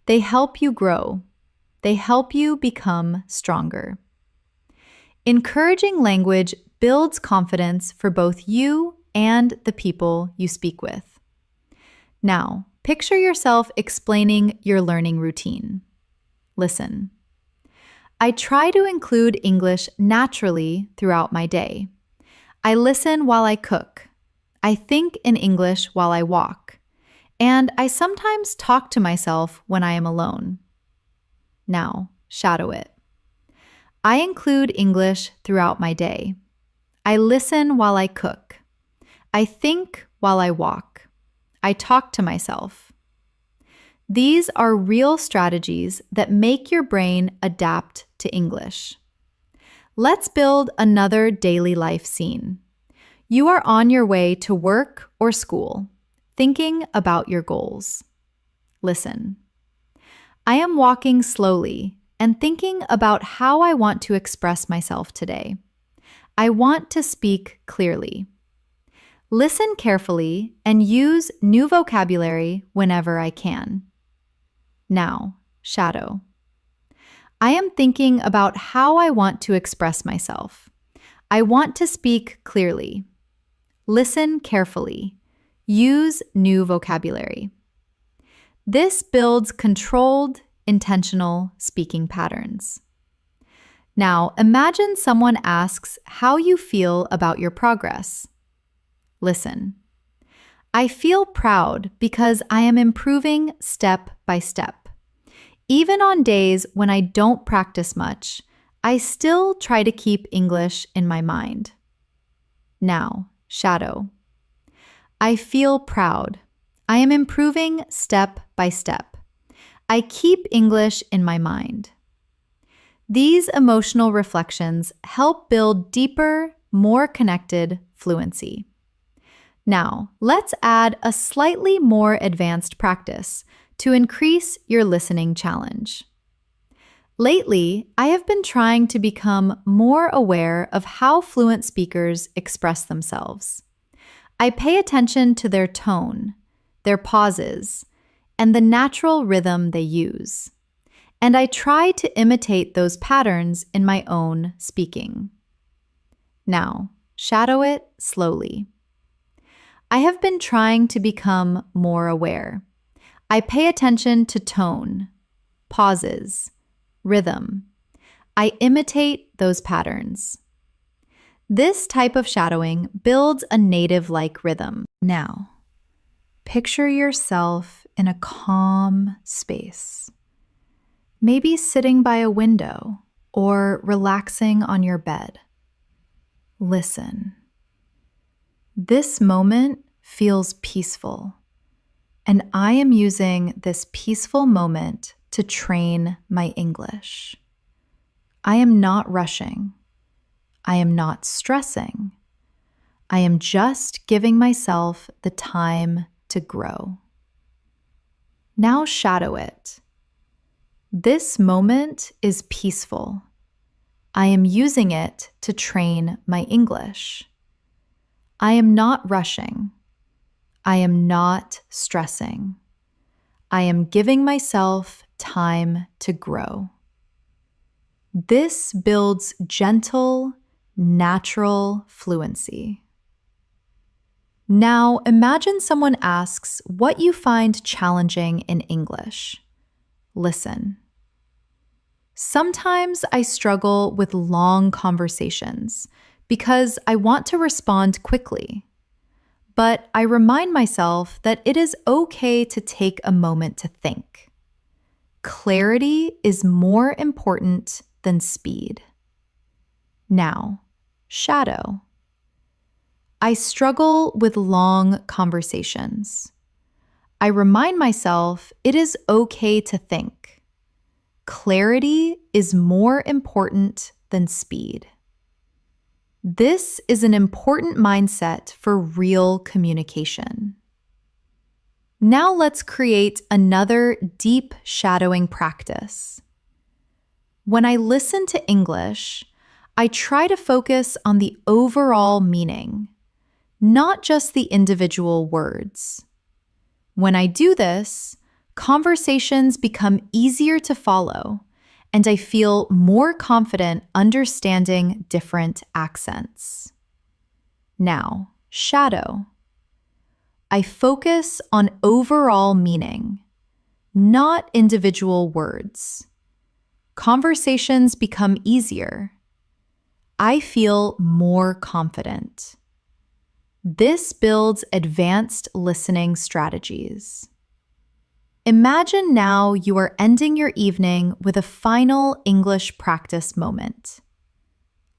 They help you grow. They help you become stronger. Encouraging language builds confidence for both you and the people you speak with. Now, picture yourself explaining your learning routine. Listen. I try to include English naturally throughout my day. I listen while I cook. I think in English while I walk. And I sometimes talk to myself when I am alone. Now, shadow it. I include English throughout my day. I listen while I cook. I think while I walk. I talk to myself. These are real strategies that make your brain adapt to English. Let's build another daily life scene. You are on your way to work or school, thinking about your goals. Listen. I am walking slowly and thinking about how I want to express myself today. I want to speak clearly. Listen carefully and use new vocabulary whenever I can. Now, shadow. I am thinking about how I want to express myself. I want to speak clearly. Listen carefully. Use new vocabulary. This builds controlled, intentional speaking patterns. Now, imagine someone asks how you feel about your progress. Listen. I feel proud because I am improving step by step. Even on days when I don't practice much, I still try to keep English in my mind. Now, shadow. I feel proud. I am improving step by step. I keep English in my mind. These emotional reflections help build deeper, more connected fluency. Now, let's add a slightly more advanced practice to increase your listening challenge. Lately, I have been trying to become more aware of how fluent speakers express themselves. I pay attention to their tone, their pauses, and the natural rhythm they use. And I try to imitate those patterns in my own speaking. Now, shadow it slowly. I have been trying to become more aware. I pay attention to tone, pauses, rhythm. I imitate those patterns. This type of shadowing builds a native-like rhythm. Now, picture yourself in a calm space. Maybe sitting by a window or relaxing on your bed. Listen. This moment feels peaceful, and I am using this peaceful moment to train my English. I am not rushing. I am not stressing. I am just giving myself the time to grow. Now shadow it. This moment is peaceful. I am using it to train my English. I am not rushing. I am not stressing. I am giving myself time to grow. This builds gentle, natural fluency. Now imagine someone asks what you find challenging in English. Listen. Sometimes I struggle with long conversations because I want to respond quickly. But I remind myself that it is okay to take a moment to think. Clarity is more important than speed. Now, shadow. I struggle with long conversations. I remind myself it is okay to think. Clarity is more important than speed. This is an important mindset for real communication. Now let's create another deep shadowing practice. When I listen to English, I try to focus on the overall meaning, not just the individual words. When I do this, conversations become easier to follow, and I feel more confident understanding different accents. Now, shadow. I focus on overall meaning, not individual words. Conversations become easier. I feel more confident. This builds advanced listening strategies. Imagine now you are ending your evening with a final English practice moment.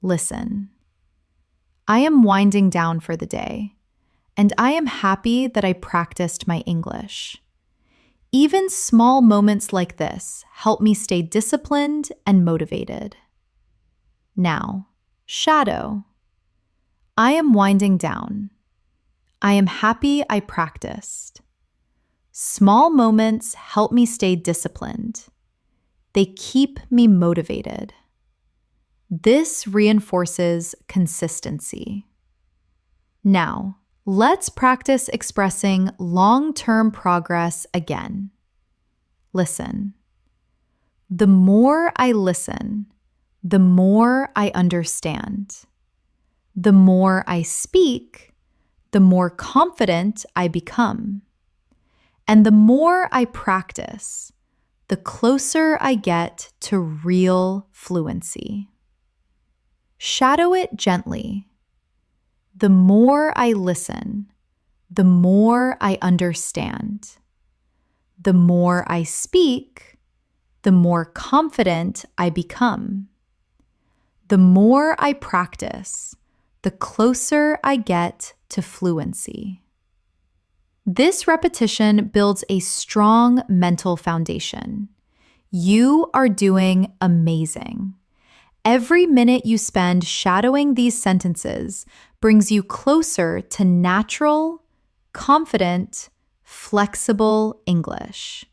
Listen. I am winding down for the day, and I am happy that I practiced my English. Even small moments like this help me stay disciplined and motivated. Now, shadow. I am winding down. I am happy I practiced. Small moments help me stay disciplined. They keep me motivated. This reinforces consistency. Now, let's practice expressing long-term progress again. Listen. The more I listen, the more I understand. The more I speak, the more confident I become. And the more I practice, the closer I get to real fluency. Shadow it gently. The more I listen, the more I understand. The more I speak, the more confident I become. The more I practice, the closer I get to fluency. This repetition builds a strong mental foundation. You are doing amazing. Every minute you spend shadowing these sentences brings you closer to natural, confident, flexible English.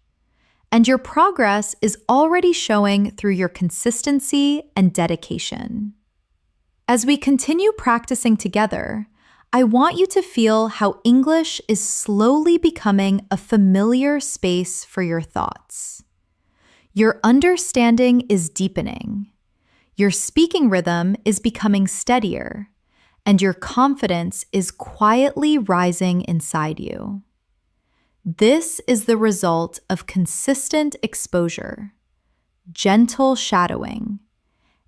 And your progress is already showing through your consistency and dedication. As we continue practicing together, I want you to feel how English is slowly becoming a familiar space for your thoughts. Your understanding is deepening. Your speaking rhythm is becoming steadier, and your confidence is quietly rising inside you. This is the result of consistent exposure, gentle shadowing,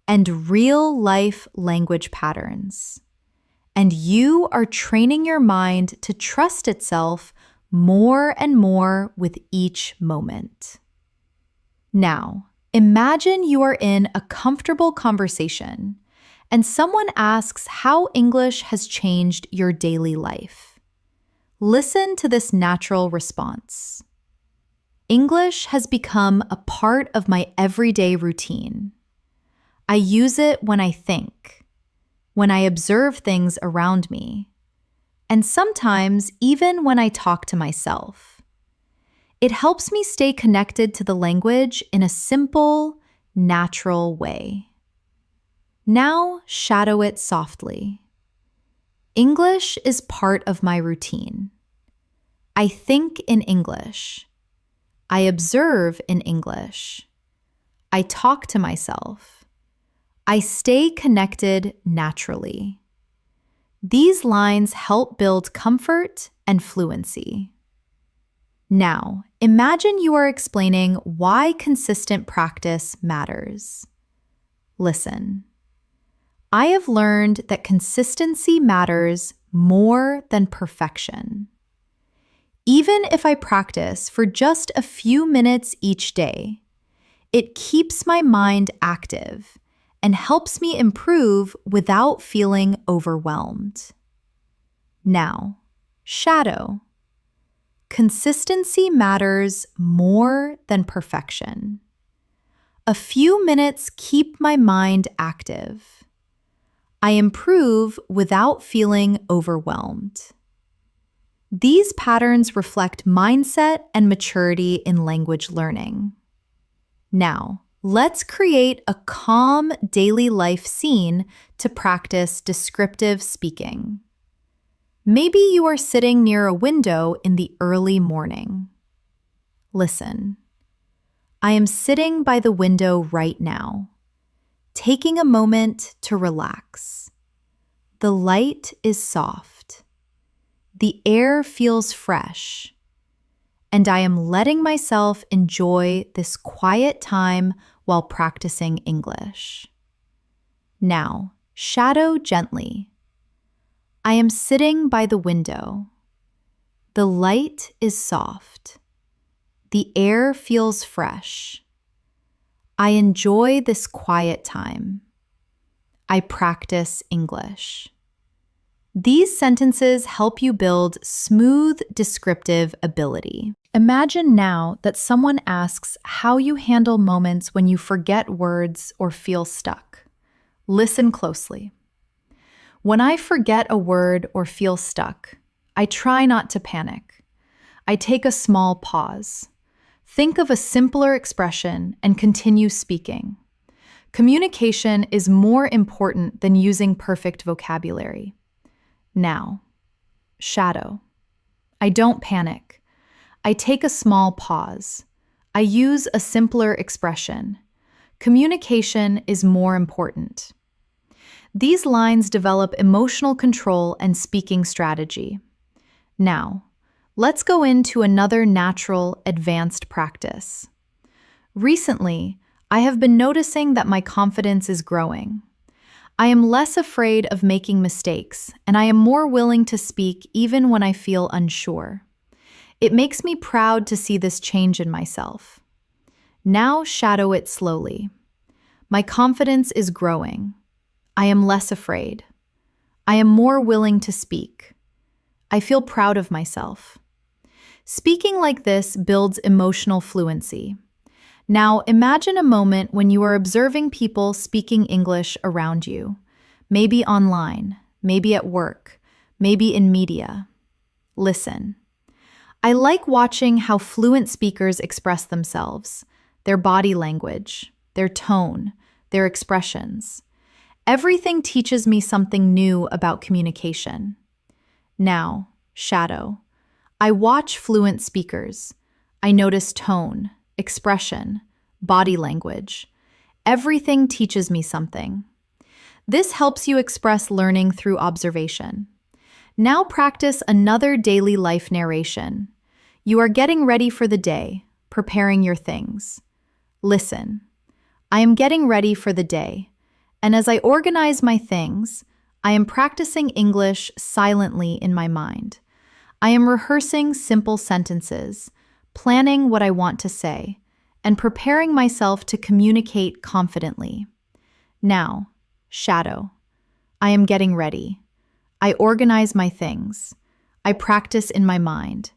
and real-life language patterns. And you are training your mind to trust itself more and more with each moment. Now, imagine you are in a comfortable conversation and someone asks how English has changed your daily life. Listen to this natural response. English has become a part of my everyday routine. I use it when I think, when I observe things around me, and sometimes even when I talk to myself. It helps me stay connected to the language in a simple, natural way. Now, shadow it softly. English is part of my routine. I think in English. I observe in English. I talk to myself. I stay connected naturally. These lines help build comfort and fluency. Now, imagine you are explaining why consistent practice matters. Listen. I have learned that consistency matters more than perfection. Even if I practice for just a few minutes each day, it keeps my mind active and helps me improve without feeling overwhelmed. Now, shadow. Consistency matters more than perfection. A few minutes keep my mind active. I improve without feeling overwhelmed. These patterns reflect mindset and maturity in language learning. Now, let's create a calm daily life scene to practice descriptive speaking. Maybe you are sitting near a window in the early morning. Listen. I am sitting by the window right now, taking a moment to relax. The light is soft. The air feels fresh, and I am letting myself enjoy this quiet time while practicing English. Now, shadow gently. I am sitting by the window. The light is soft. The air feels fresh. I enjoy this quiet time. I practice English. These sentences help you build smooth, descriptive ability. Imagine now that someone asks how you handle moments when you forget words or feel stuck. Listen closely. When I forget a word or feel stuck, I try not to panic. I take a small pause. Think of a simpler expression and continue speaking. Communication is more important than using perfect vocabulary. Now, shadow. I don't panic. I take a small pause. I use a simpler expression. Communication is more important. These lines develop emotional control and speaking strategy. Now, let's go into another natural, advanced practice. Recently, I have been noticing that my confidence is growing. I am less afraid of making mistakes, and I am more willing to speak even when I feel unsure. It makes me proud to see this change in myself. Now shadow it slowly. My confidence is growing. I am less afraid. I am more willing to speak. I feel proud of myself. Speaking like this builds emotional fluency. Now, imagine a moment when you are observing people speaking English around you, maybe online, maybe at work, maybe in media. Listen. I like watching how fluent speakers express themselves, their body language, their tone, their expressions. Everything teaches me something new about communication. Now, shadow. I watch fluent speakers. I notice tone, expression, body language. Everything teaches me something. This helps you express learning through observation. Now practice another daily life narration. You are getting ready for the day, preparing your things. Listen. I am getting ready for the day, and as I organize my things, I am practicing English silently in my mind. I am rehearsing simple sentences, planning what I want to say, and preparing myself to communicate confidently. Now, shadow. I am getting ready. I organize my things. I practice in my mind.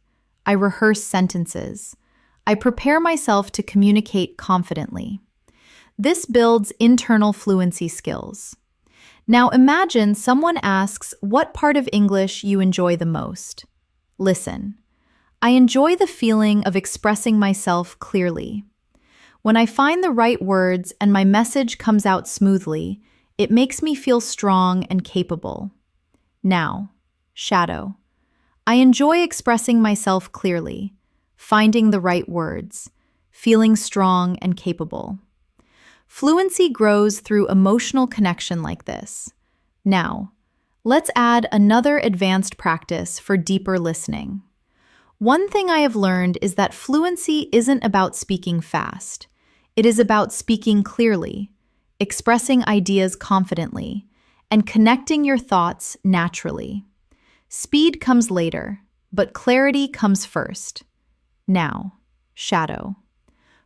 I rehearse sentences. I prepare myself to communicate confidently. This builds internal fluency skills. Now imagine someone asks what part of English you enjoy the most. Listen. I enjoy the feeling of expressing myself clearly. When I find the right words and my message comes out smoothly, it makes me feel strong and capable. Now, shadow. I enjoy expressing myself clearly, finding the right words, feeling strong and capable. Fluency grows through emotional connection like this. Now, let's add another advanced practice for deeper listening. One thing I have learned is that fluency isn't about speaking fast. It is about speaking clearly, expressing ideas confidently, and connecting your thoughts naturally. Speed comes later, but clarity comes first. Now, shadow.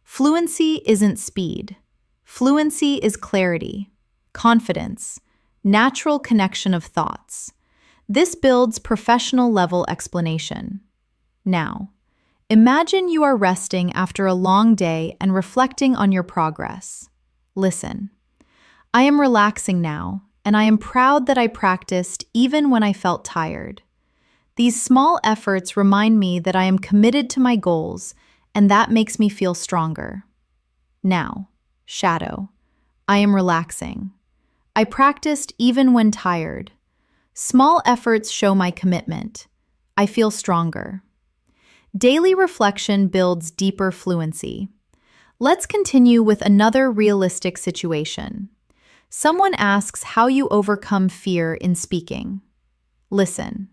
Fluency isn't speed. Fluency is clarity, confidence, natural connection of thoughts. This builds professional level explanation. Now, Imagine you are resting after a long day and reflecting on your progress. Listen. I am relaxing now, and I am proud that I practiced even when I felt tired. These small efforts remind me that I am committed to my goals, and that makes me feel stronger. Now, shadow. I am relaxing. I practiced even when tired. Small efforts show my commitment. I feel stronger. Daily reflection builds deeper fluency. Let's continue with another realistic situation. Someone asks how you overcome fear in speaking. Listen.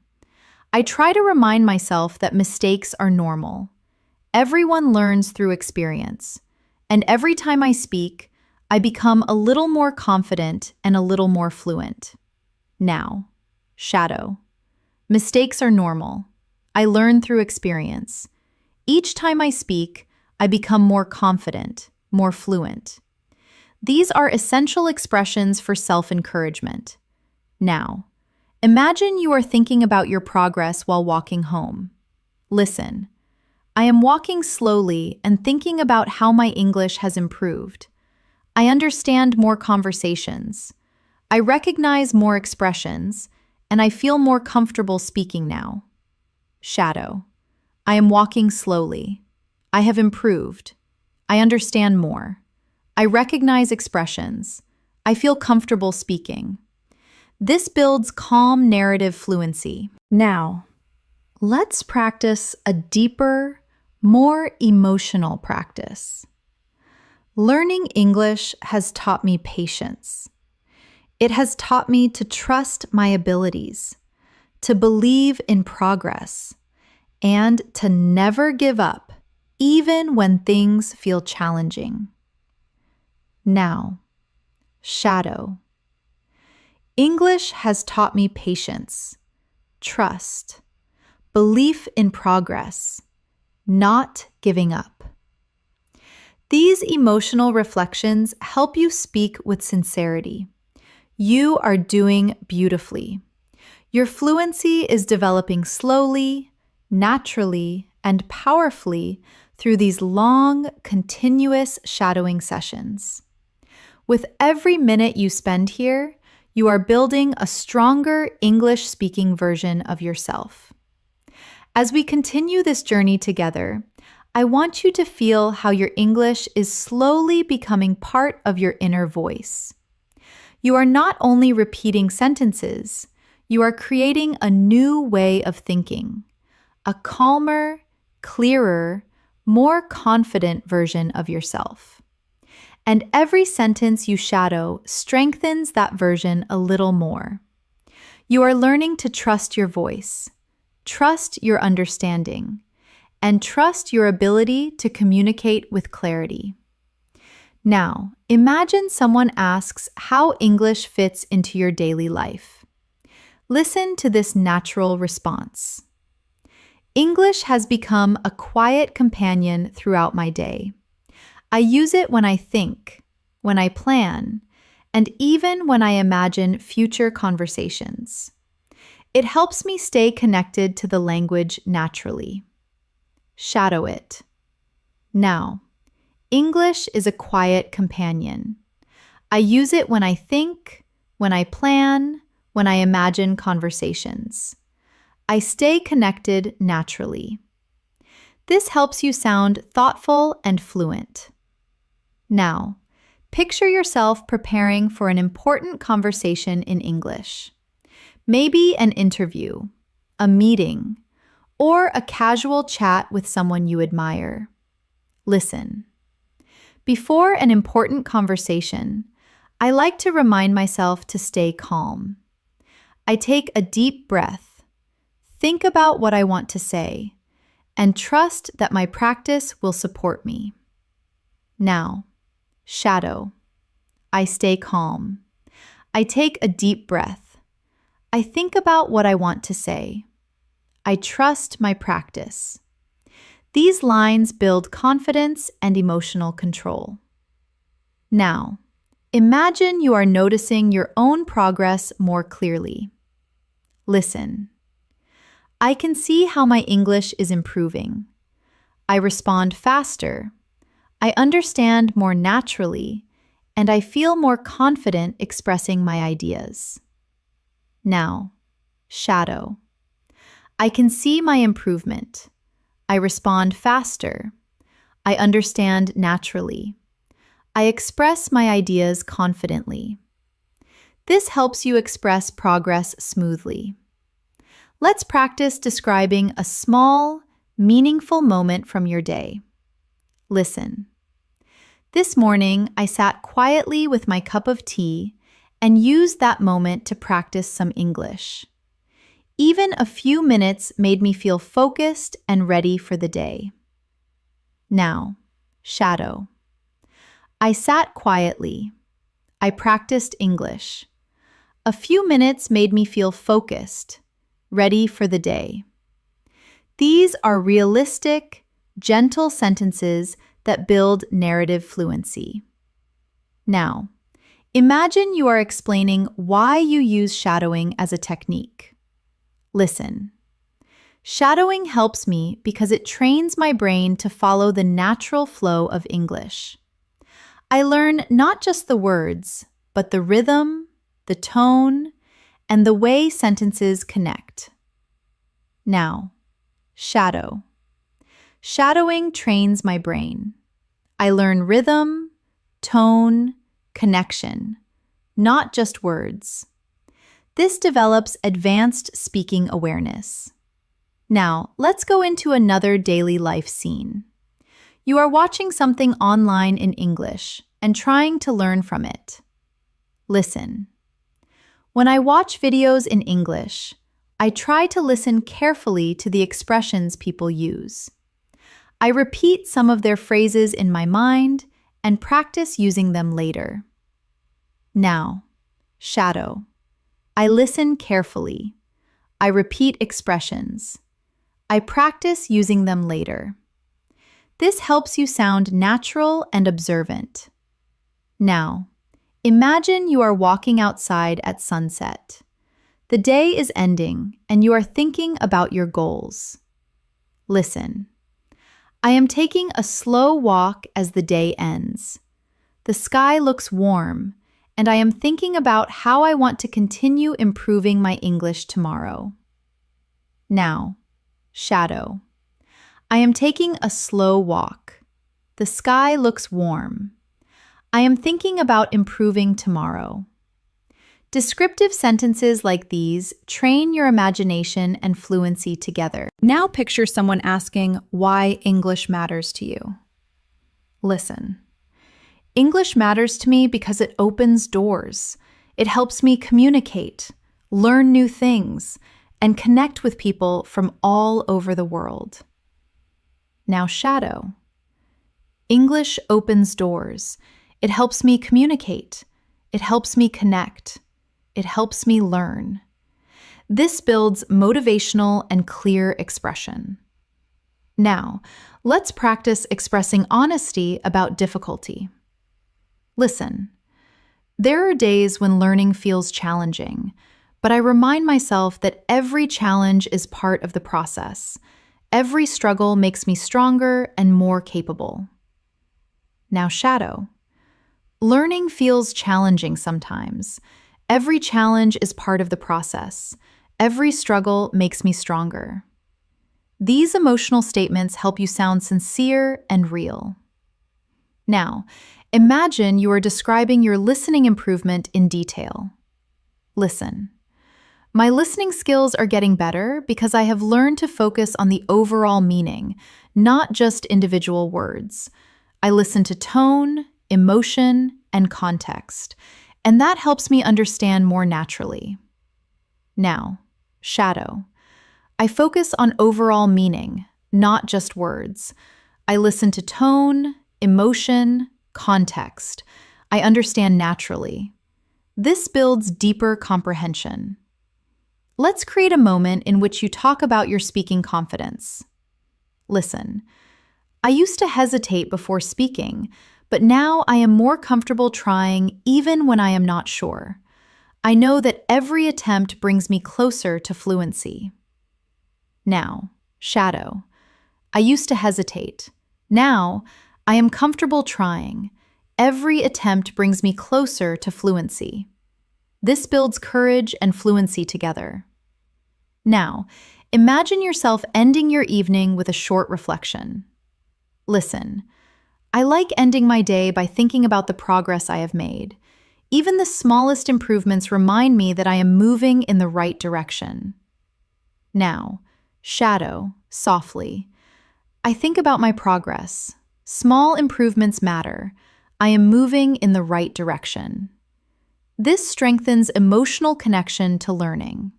I try to remind myself that mistakes are normal. Everyone learns through experience, and every time I speak, I become a little more confident and a little more fluent. Now, shadow. Mistakes are normal. I learn through experience. Each time I speak, I become more confident, more fluent. These are essential expressions for self-encouragement. Now, imagine you are thinking about your progress while walking home. Listen. I am walking slowly and thinking about how my English has improved. I understand more conversations. I recognize more expressions, and I feel more comfortable speaking now. Shadow. I am walking slowly. I have improved. I understand more. I recognize expressions. I feel comfortable speaking. This builds calm narrative fluency. Now, let's practice a deeper, more emotional practice. Learning English has taught me patience. It has taught me to trust my abilities, to believe in progress, and to never give up, even when things feel challenging. Now, shadow. English has taught me patience, trust, belief in progress, not giving up. These emotional reflections help you speak with sincerity. You are doing beautifully. Your fluency is developing slowly, naturally, and powerfully through these long, continuous shadowing sessions. With every minute you spend here, you are building a stronger English-speaking version of yourself. As we continue this journey together, I want you to feel how your English is slowly becoming part of your inner voice. You are not only repeating sentences, you are creating a new way of thinking, a calmer, clearer, more confident version of yourself. And every sentence you shadow strengthens that version a little more. You are learning to trust your voice, trust your understanding, and trust your ability to communicate with clarity. Now, imagine someone asks how English fits into your daily life. Listen to this natural response. English has become a quiet companion throughout my day. I use it when I think, when I plan, and even when I imagine future conversations. It helps me stay connected to the language naturally. Shadow it. Now, English is a quiet companion. I use it when I think, when I plan, when I imagine conversations. I stay connected naturally. This helps you sound thoughtful and fluent. Now, picture yourself preparing for an important conversation in English. Maybe an interview, a meeting, or a casual chat with someone you admire. Listen. Before an important conversation, I like to remind myself to stay calm. I take a deep breath, think about what I want to say, and trust that my practice will support me. Now, shadow. I stay calm. I take a deep breath. I think about what I want to say. I trust my practice. These lines build confidence and emotional control. Now, imagine you are noticing your own progress more clearly. Listen. I can see how my English is improving. I respond faster. I understand more naturally, and I feel more confident expressing my ideas. Now, shadow. I can see my improvement. I respond faster. I understand naturally. I express my ideas confidently. This helps you express progress smoothly. Let's practice describing a small, meaningful moment from your day. Listen. This morning, I sat quietly with my cup of tea and used that moment to practice some English. Even a few minutes made me feel focused and ready for the day. Now, shadow. I sat quietly. I practiced English. A few minutes made me feel focused, ready for the day. These are realistic, gentle sentences that build narrative fluency. Now, imagine you are explaining why you use shadowing as a technique. Listen. Shadowing helps me because it trains my brain to follow the natural flow of English. I learn not just the words, but the rhythm, the tone, and the way sentences connect. Now, shadow. Shadowing trains my brain. I learn rhythm, tone, connection, not just words. This develops advanced speaking awareness. Now, let's go into another daily life scene. You are watching something online in English and trying to learn from it. Listen. When I watch videos in English, I try to listen carefully to the expressions people use. I repeat some of their phrases in my mind and practice using them later. Now, shadow. I listen carefully. I repeat expressions. I practice using them later. This helps you sound natural and observant. Now, imagine you are walking outside at sunset. The day is ending and you are thinking about your goals. Listen. I am taking a slow walk as the day ends. The sky looks warm, and I am thinking about how I want to continue improving my English tomorrow. Now, shadow. I am taking a slow walk. The sky looks warm. I am thinking about improving tomorrow. Descriptive sentences like these train your imagination and fluency together. Now picture someone asking why English matters to you. Listen. English matters to me because it opens doors. It helps me communicate, learn new things, and connect with people from all over the world. Now shadow. English opens doors. It helps me communicate. It helps me connect. It helps me learn. This builds motivational and clear expression. Now, let's practice expressing honesty about difficulty. Listen. There are days when learning feels challenging, but I remind myself that every challenge is part of the process. Every struggle makes me stronger and more capable. Now, shadow. Learning feels challenging sometimes. Every challenge is part of the process. Every struggle makes me stronger. These emotional statements help you sound sincere and real. Now, imagine you are describing your listening improvement in detail. Listen. My listening skills are getting better because I have learned to focus on the overall meaning, not just individual words. I listen to tone, emotion, and context, and that helps me understand more naturally. Now, shadow. I focus on overall meaning, not just words. I listen to tone, emotion, context. I understand naturally. This builds deeper comprehension. Let's create a moment in which you talk about your speaking confidence. Listen. I used to hesitate before speaking, but now I am more comfortable trying even when I am not sure. I know that every attempt brings me closer to fluency. Now, shadow. I used to hesitate. Now, I am comfortable trying. Every attempt brings me closer to fluency. This builds courage and fluency together. Now, imagine yourself ending your evening with a short reflection. Listen, I like ending my day by thinking about the progress I have made. Even the smallest improvements remind me that I am moving in the right direction. Now, shadow, softly. I think about my progress. Small improvements matter. I am moving in the right direction. This strengthens emotional connection to learning.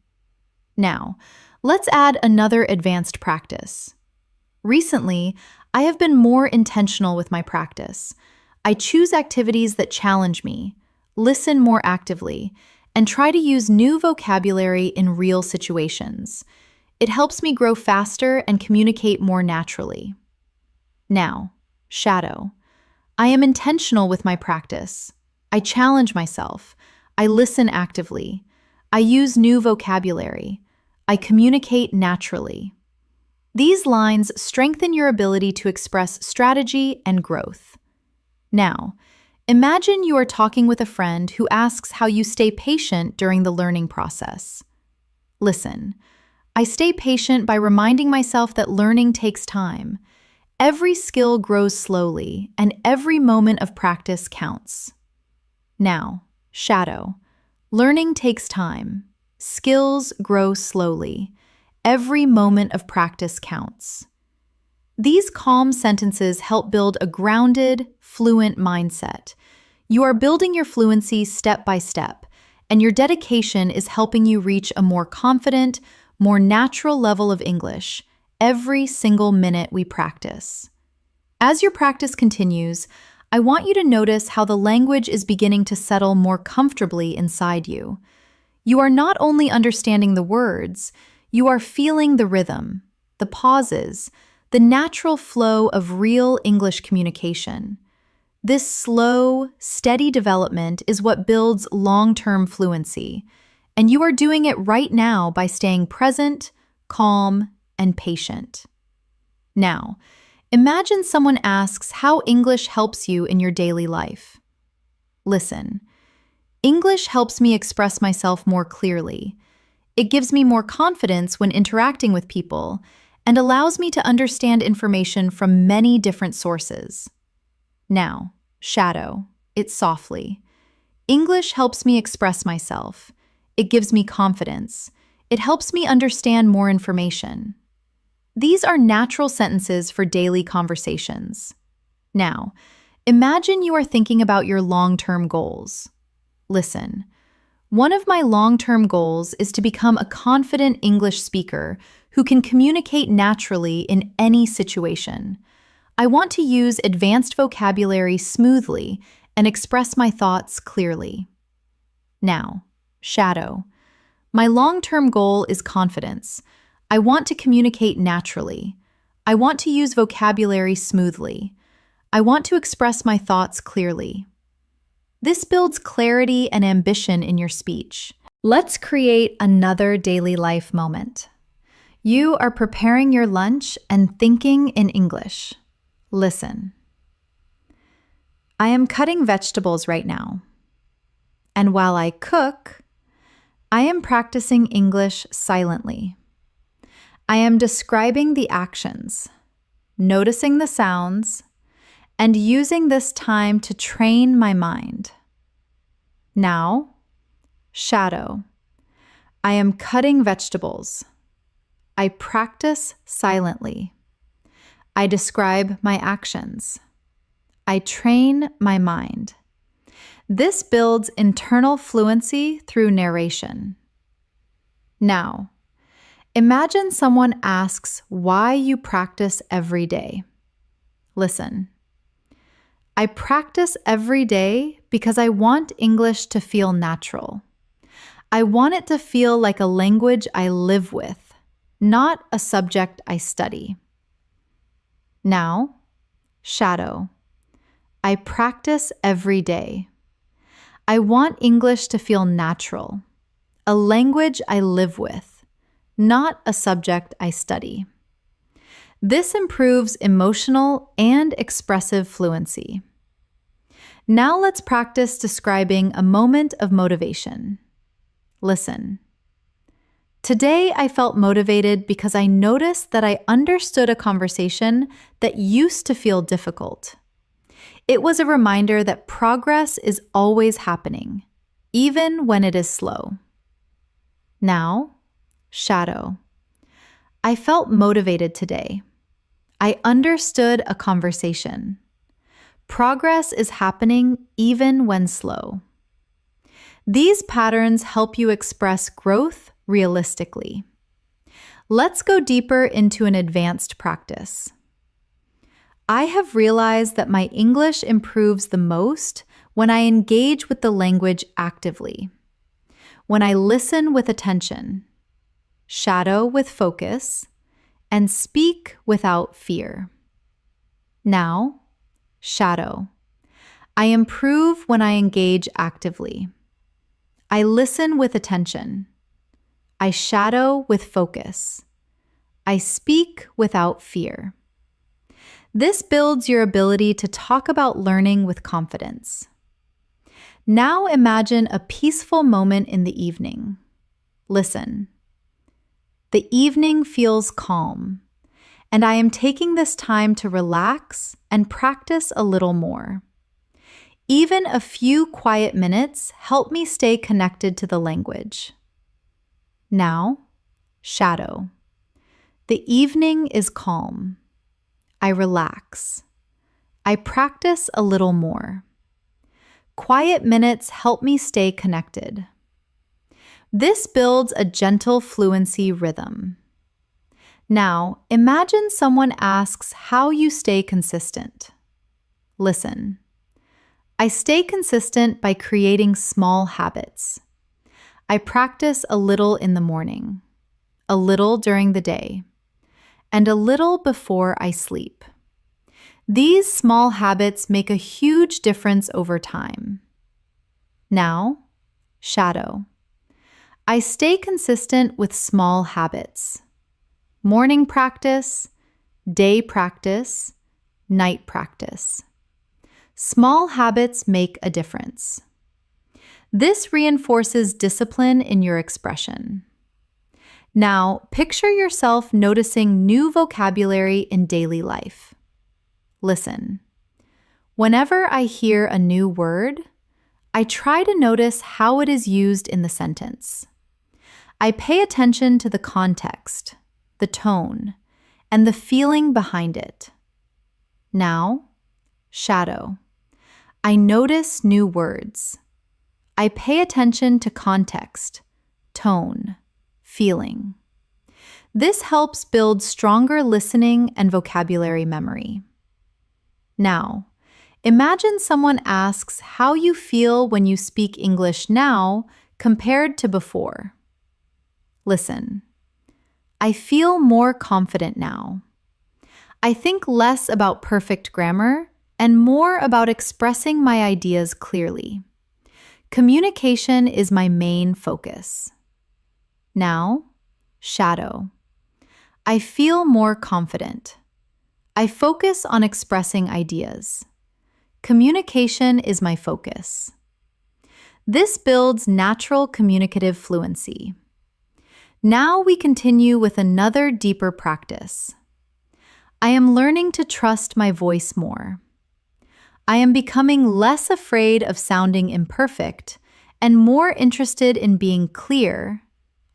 Now, let's add another advanced practice. Recently, I have been more intentional with my practice. I choose activities that challenge me, listen more actively, and try to use new vocabulary in real situations. It helps me grow faster and communicate more naturally. Now, shadow. I am intentional with my practice. I challenge myself. I listen actively. I use new vocabulary. I communicate naturally. These lines strengthen your ability to express strategy and growth. Now, imagine you are talking with a friend who asks how you stay patient during the learning process. Listen, I stay patient by reminding myself that learning takes time. Every skill grows slowly, and every moment of practice counts. Now, shadow. Learning takes time. Skills grow slowly. Every moment of practice counts. These calm sentences help build a grounded, fluent mindset. You are building your fluency step by step, and your dedication is helping you reach a more confident, more natural level of English every single minute we practice. As your practice continues, I want you to notice how the language is beginning to settle more comfortably inside you. You are not only understanding the words, you are feeling the rhythm, the pauses, the natural flow of real English communication. This slow, steady development is what builds long-term fluency, and you are doing it right now by staying present, calm, and patient. Now, imagine someone asks how English helps you in your daily life. Listen, English helps me express myself more clearly. It gives me more confidence when interacting with people and allows me to understand information from many different sources. Now, shadow, it softly. English helps me express myself. It gives me confidence. It helps me understand more information. These are natural sentences for daily conversations. Now, imagine you are thinking about your long-term goals. Listen, one of my long-term goals is to become a confident English speaker who can communicate naturally in any situation. I want to use advanced vocabulary smoothly and express my thoughts clearly. Now, shadow. My long-term goal is confidence. I want to communicate naturally. I want to use vocabulary smoothly. I want to express my thoughts clearly. This builds clarity and ambition in your speech. Let's create another daily life moment. You are preparing your lunch and thinking in English. Listen. I am cutting vegetables right now. And while I cook, I am practicing English silently. I am describing the actions, noticing the sounds, and using this time to train my mind. Now, shadow. I am cutting vegetables. I practice silently. I describe my actions. I train my mind. This builds internal fluency through narration. Now, imagine someone asks why you practice every day. Listen. I practice every day because I want English to feel natural. I want it to feel like a language I live with, not a subject I study. Now, shadow. I practice every day. I want English to feel natural, a language I live with, not a subject I study. This improves emotional and expressive fluency. Now let's practice describing a moment of motivation. Listen. Today I felt motivated because I noticed that I understood a conversation that used to feel difficult. It was a reminder that progress is always happening, even when it is slow. Now, shadow. I felt motivated today. I understood a conversation. Progress is happening even when slow. These patterns help you express growth realistically. Let's go deeper into an advanced practice. I have realized that my English improves the most when I engage with the language actively, when I listen with attention, shadow with focus, and speak without fear. Now, shadow. I improve when I engage actively. I listen with attention. I shadow with focus. I speak without fear. This builds your ability to talk about learning with confidence. Now imagine a peaceful moment in the evening. Listen. The evening feels calm, and I am taking this time to relax and practice a little more. Even a few quiet minutes help me stay connected to the language. Now, shadow. The evening is calm. I relax. I practice a little more. Quiet minutes help me stay connected. This builds a gentle fluency rhythm. Now, imagine someone asks how you stay consistent. Listen. I stay consistent by creating small habits. I practice a little in the morning, a little during the day, and a little before I sleep. These small habits make a huge difference over time. Now, shadow. I stay consistent with small habits. Morning practice, day practice, night practice. Small habits make a difference. This reinforces discipline in your expression. Now, picture yourself noticing new vocabulary in daily life. Listen. Whenever I hear a new word, I try to notice how it is used in the sentence. I pay attention to the context, the tone, and the feeling behind it. Now, shadow. I notice new words. I pay attention to context, tone, feeling. This helps build stronger listening and vocabulary memory. Now, imagine someone asks how you feel when you speak English now compared to before. Listen. I feel more confident now. I think less about perfect grammar and more about expressing my ideas clearly. Communication is my main focus. Now, shadow. I feel more confident. I focus on expressing ideas. Communication is my focus. This builds natural communicative fluency. Now we continue with another deeper practice. I am learning to trust my voice more. I am becoming less afraid of sounding imperfect and more interested in being clear,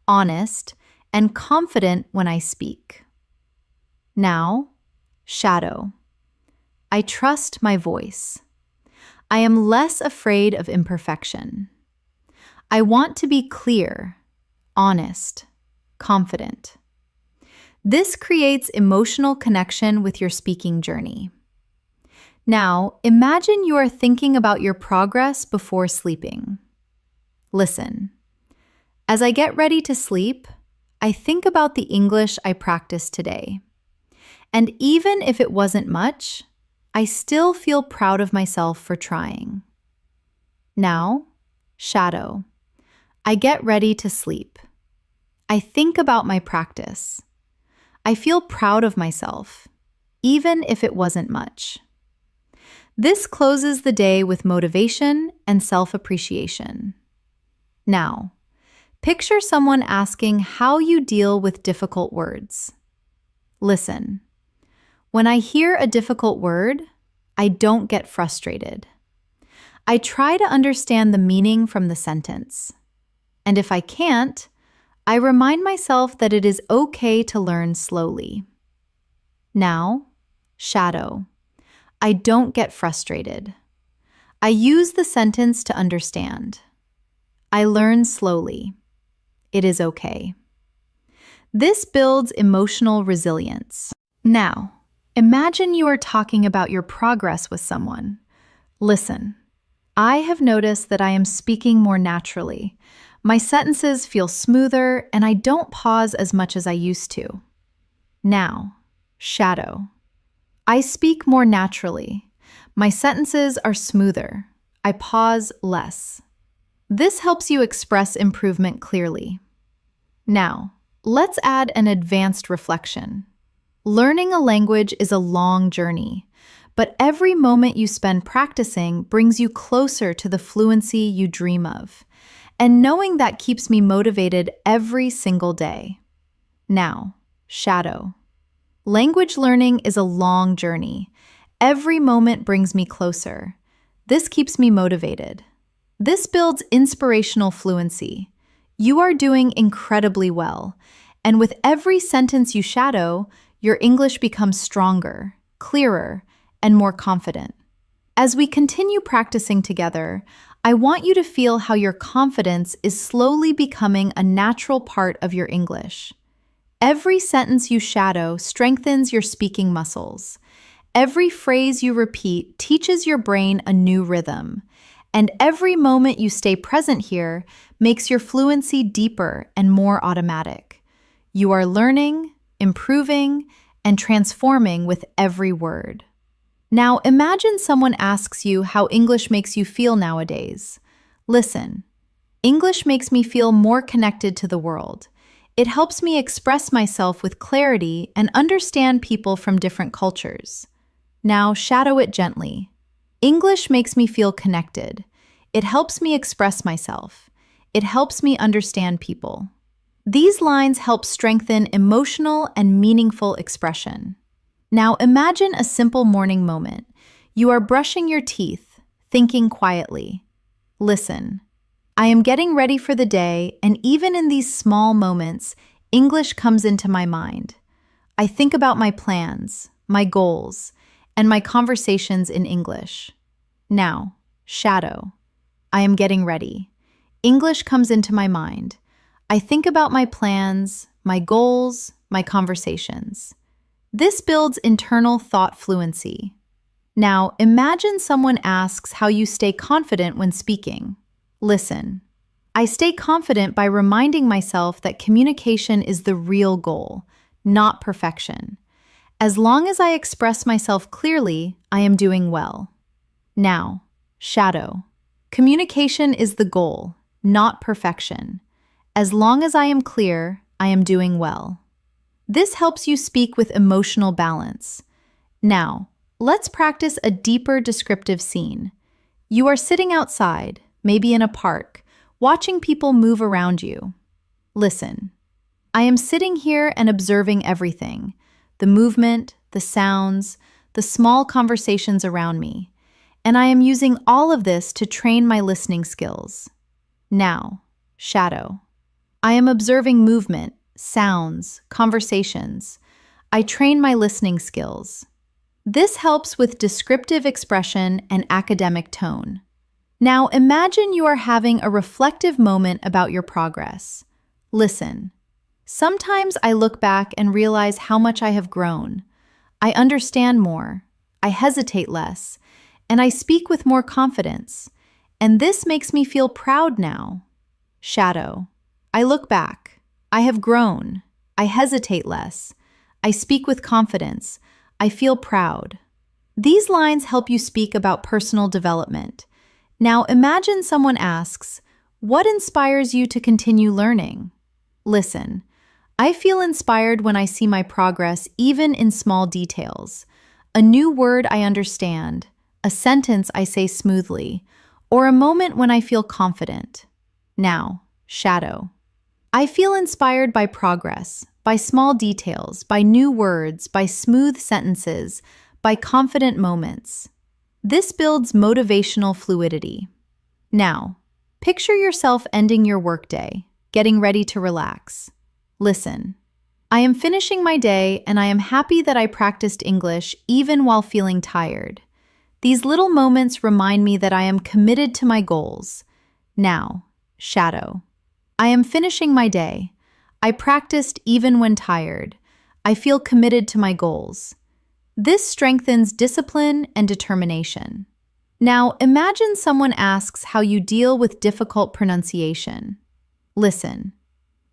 honest, and confident when I speak. Now, shadow. I trust my voice. I am less afraid of imperfection. I want to be clear, honest, confident. This creates emotional connection with your speaking journey. Now, imagine you are thinking about your progress before sleeping. Listen. As I get ready to sleep, I think about the English I practiced today. And even if it wasn't much, I still feel proud of myself for trying. Now, shadow. I get ready to sleep. I think about my practice. I feel proud of myself, even if it wasn't much. This closes the day with motivation and self-appreciation. Now, picture someone asking how you deal with difficult words. Listen, when I hear a difficult word, I don't get frustrated. I try to understand the meaning from the sentence. And if I can't, I remind myself that it is okay to learn slowly. Now, shadow. I don't get frustrated. I use the sentence to understand. I learn slowly. It is okay. This builds emotional resilience. Now, imagine you are talking about your progress with someone. Listen, I have noticed that I am speaking more naturally. My sentences feel smoother and I don't pause as much as I used to. Now, shadow. I speak more naturally. My sentences are smoother. I pause less. This helps you express improvement clearly. Now, let's add an advanced reflection. Learning a language is a long journey, but every moment you spend practicing brings you closer to the fluency you dream of. And knowing that keeps me motivated every single day. Now, shadow. Language learning is a long journey. Every moment brings me closer. This keeps me motivated. This builds inspirational fluency. You are doing incredibly well, and with every sentence you shadow, your English becomes stronger, clearer, and more confident. As we continue practicing together, I want you to feel how your confidence is slowly becoming a natural part of your English. Every sentence you shadow strengthens your speaking muscles. Every phrase you repeat teaches your brain a new rhythm. And every moment you stay present here makes your fluency deeper and more automatic. You are learning, improving, and transforming with every word. Now imagine someone asks you how English makes you feel nowadays. Listen, English makes me feel more connected to the world. It helps me express myself with clarity and understand people from different cultures. Now shadow it gently. English makes me feel connected. It helps me express myself. It helps me understand people. These lines help strengthen emotional and meaningful expression. Now imagine a simple morning moment. You are brushing your teeth, thinking quietly. Listen. I am getting ready for the day, and even in these small moments, English comes into my mind. I think about my plans, my goals, and my conversations in English. Now, shadow. I am getting ready. English comes into my mind. I think about my plans, my goals, my conversations. This builds internal thought fluency. Now, imagine someone asks how you stay confident when speaking. Listen. I stay confident by reminding myself that communication is the real goal, not perfection. As long as I express myself clearly, I am doing well. Now, shadow. Communication is the goal, not perfection. As long as I am clear, I am doing well. This helps you speak with emotional balance. Now, let's practice a deeper descriptive scene. You are sitting outside, maybe in a park, watching people move around you. Listen. I am sitting here and observing everything, the movement, the sounds, the small conversations around me, and I am using all of this to train my listening skills. Now, shadow. I am observing movement, sounds, conversations. I train my listening skills. This helps with descriptive expression and academic tone. Now imagine you are having a reflective moment about your progress. Listen. Sometimes I look back and realize how much I have grown. I understand more, I hesitate less, and I speak with more confidence. And this makes me feel proud now. Shadow. I look back. I have grown. I hesitate less. I speak with confidence. I feel proud. These lines help you speak about personal development. Now imagine someone asks, what inspires you to continue learning? Listen. I feel inspired when I see my progress, even in small details. A new word I understand, a sentence I say smoothly, or a moment when I feel confident. Now, shadow. I feel inspired by progress, by small details, by new words, by smooth sentences, by confident moments. This builds motivational fluidity. Now, picture yourself ending your workday, getting ready to relax. Listen. I am finishing my day and I am happy that I practiced English even while feeling tired. These little moments remind me that I am committed to my goals. Now, shadow. I am finishing my day. I practiced even when tired. I feel committed to my goals. This strengthens discipline and determination. Now, imagine someone asks how you deal with difficult pronunciation. Listen.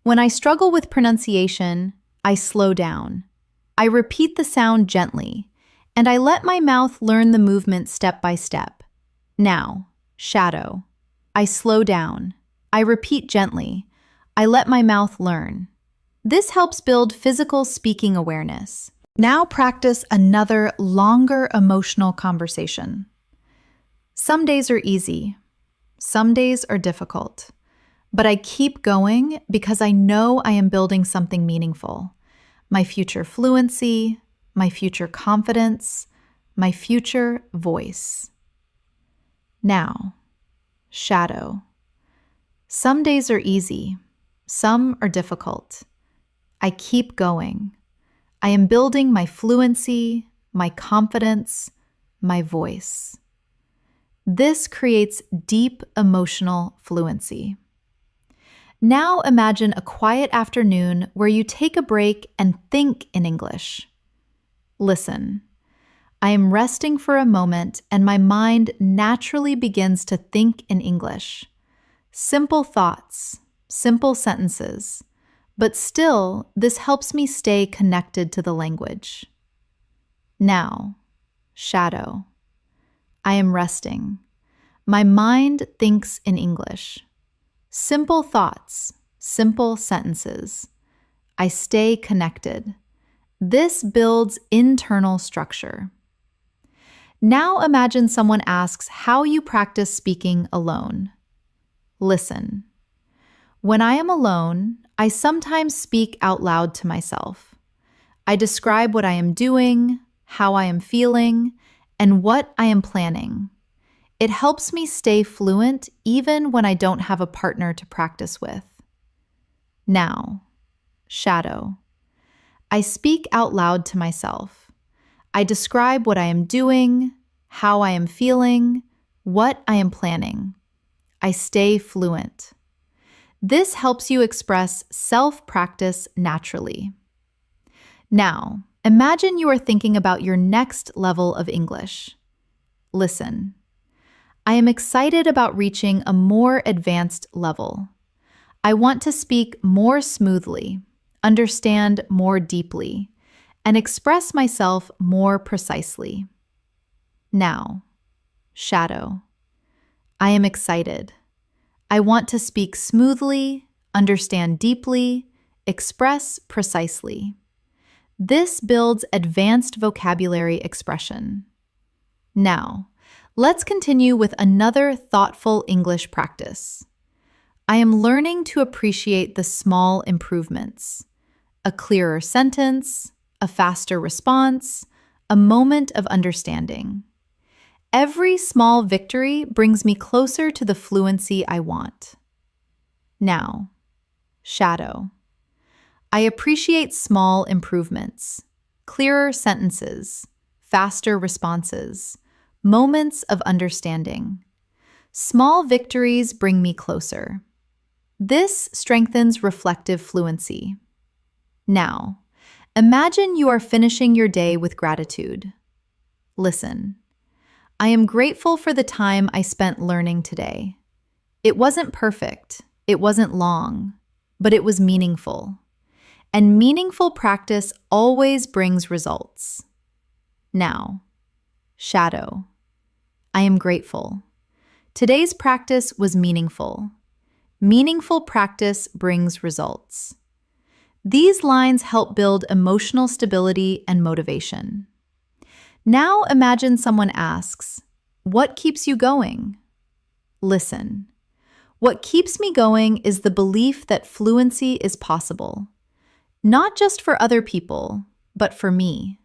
When I struggle with pronunciation, I slow down. I repeat the sound gently, and I let my mouth learn the movement step by step. Now, shadow. I slow down. I repeat gently. I let my mouth learn. This helps build physical speaking awareness. Now practice another longer emotional conversation. Some days are easy. Some days are difficult. But I keep going because I know I am building something meaningful. My future fluency, my future confidence, my future voice. Now, shadow. Some days are easy. Some are difficult. I keep going. I am building my fluency, my confidence, my voice. This creates deep emotional fluency. Now imagine a quiet afternoon where you take a break and think in English. Listen. I am resting for a moment and my mind naturally begins to think in English. Simple thoughts, simple sentences, but still, this helps me stay connected to the language. Now, shadow. I am resting. My mind thinks in English. Simple thoughts, simple sentences. I stay connected. This builds internal structure. Now imagine someone asks how you practice speaking alone. Listen. When I am alone, I sometimes speak out loud to myself. I describe what I am doing, how I am feeling, and what I am planning. It helps me stay fluent even when I don't have a partner to practice with. Now, shadow. I speak out loud to myself. I describe what I am doing, how I am feeling, what I am planning. I stay fluent. This helps you express self-practice naturally. Now, imagine you are thinking about your next level of English. Listen. I am excited about reaching a more advanced level. I want to speak more smoothly, understand more deeply, and express myself more precisely. Now, shadow. I am excited. I want to speak smoothly, understand deeply, express precisely. This builds advanced vocabulary expression. Now, let's continue with another thoughtful English practice. I am learning to appreciate the small improvements. A clearer sentence, a faster response, a moment of understanding. Every small victory brings me closer to the fluency I want. Now, shadow. I appreciate small improvements, clearer sentences, faster responses, moments of understanding. Small victories bring me closer. This strengthens reflective fluency. Now, imagine you are finishing your day with gratitude. Listen. I am grateful for the time I spent learning today. It wasn't perfect, it wasn't long, but it was meaningful. And meaningful practice always brings results. Now, shadow. I am grateful. Today's practice was meaningful. Meaningful practice brings results. These lines help build emotional stability and motivation. Now imagine someone asks, "What keeps you going?" Listen. What keeps me going is the belief that fluency is possible, not just for other people, but for me.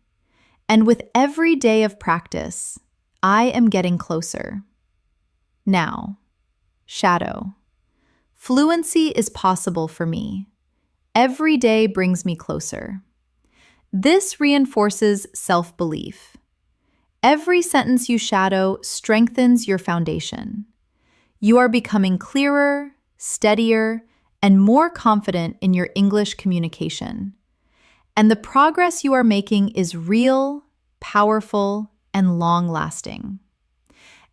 And with every day of practice, I am getting closer. Now, shadow. Fluency is possible for me. Every day brings me closer. This reinforces self-belief. Every sentence you shadow strengthens your foundation. You are becoming clearer, steadier, and more confident in your English communication. And the progress you are making is real, powerful, and long-lasting.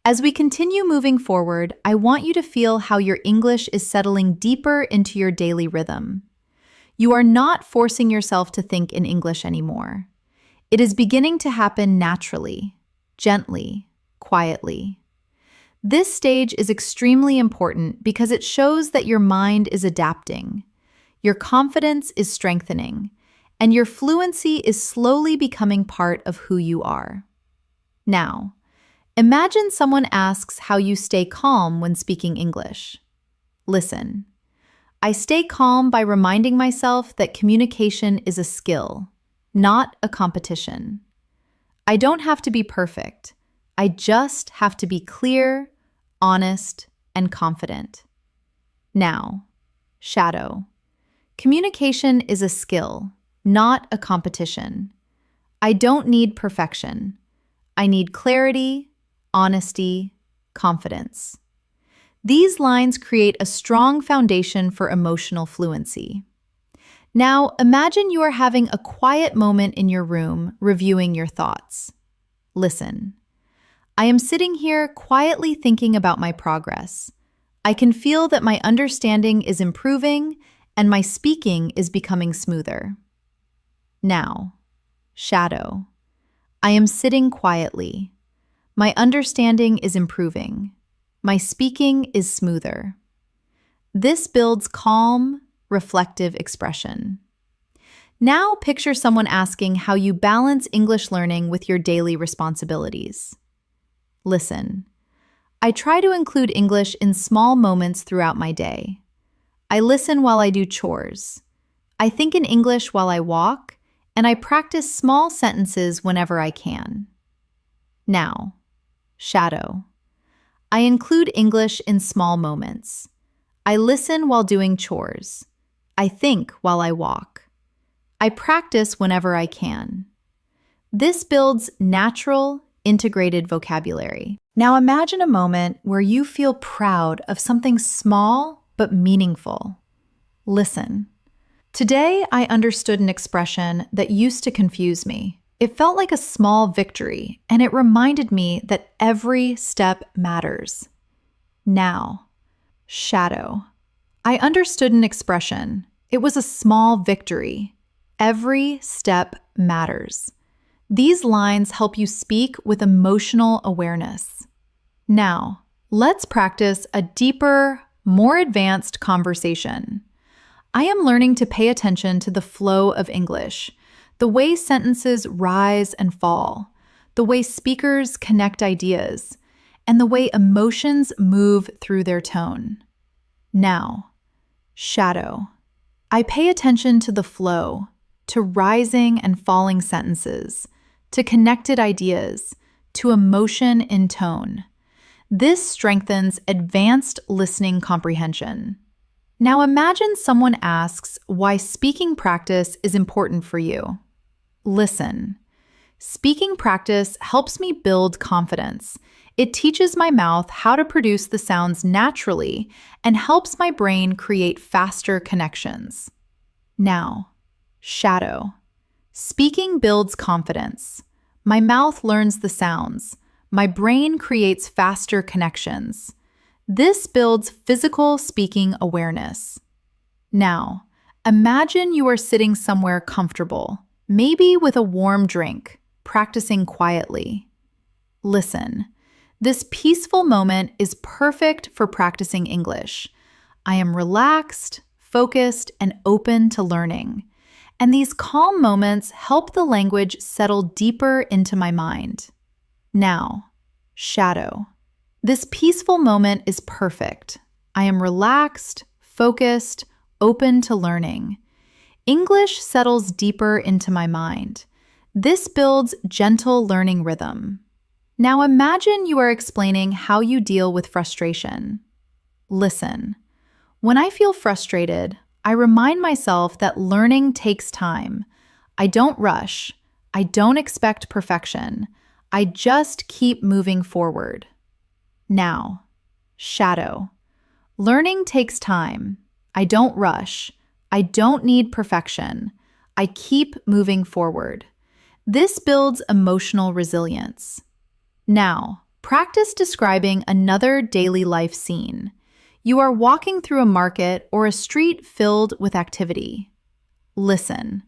As we continue moving forward, I want you to feel how your English is settling deeper into your daily rhythm. You are not forcing yourself to think in English anymore. It is beginning to happen naturally, gently, quietly. This stage is extremely important because it shows that your mind is adapting, your confidence is strengthening, and your fluency is slowly becoming part of who you are. Now, imagine someone asks how you stay calm when speaking English. Listen. I stay calm by reminding myself that communication is a skill, not a competition. I don't have to be perfect. I just have to be clear, honest, and confident. Now, shadow. Communication is a skill, not a competition. I don't need perfection. I need clarity, honesty, confidence. These lines create a strong foundation for emotional fluency. Now, imagine you are having a quiet moment in your room, reviewing your thoughts. Listen. I am sitting here quietly thinking about my progress. I can feel that my understanding is improving and my speaking is becoming smoother. Now, shadow. I am sitting quietly. My understanding is improving. My speaking is smoother. This builds calm, reflective expression. Now picture someone asking how you balance English learning with your daily responsibilities. Listen. I try to include English in small moments throughout my day. I listen while I do chores. I think in English while I walk, and I practice small sentences whenever I can. Now, shadow. I include English in small moments. I listen while doing chores. I think while I walk. I practice whenever I can. This builds natural, integrated vocabulary. Now imagine a moment where you feel proud of something small but meaningful. Listen. Today, I understood an expression that used to confuse me. It felt like a small victory, and it reminded me that every step matters. Now, shadow. I understood an expression. It was a small victory. Every step matters. These lines help you speak with emotional awareness. Now, let's practice a deeper, more advanced conversation. I am learning to pay attention to the flow of English, the way sentences rise and fall, the way speakers connect ideas, and the way emotions move through their tone. Now, shadow. I pay attention to the flow, to rising and falling sentences, to connected ideas, to emotion in tone. This strengthens advanced listening comprehension. Now imagine someone asks why speaking practice is important for you. Listen. Speaking practice helps me build confidence. It teaches my mouth how to produce the sounds naturally and helps my brain create faster connections. Now, shadow. Speaking builds confidence. My mouth learns the sounds. My brain creates faster connections. This builds physical speaking awareness. Now, imagine you are sitting somewhere comfortable, maybe with a warm drink, practicing quietly. Listen. This peaceful moment is perfect for practicing English. I am relaxed, focused, and open to learning. And these calm moments help the language settle deeper into my mind. Now, shadow. This peaceful moment is perfect. I am relaxed, focused, open to learning. English settles deeper into my mind. This builds gentle learning rhythm. Now imagine you are explaining how you deal with frustration. Listen. When I feel frustrated, I remind myself that learning takes time. I don't rush. I don't expect perfection. I just keep moving forward. Now, shadow. Learning takes time. I don't rush. I don't need perfection. I keep moving forward. This builds emotional resilience. Now, practice describing another daily life scene. You are walking through a market or a street filled with activity. Listen.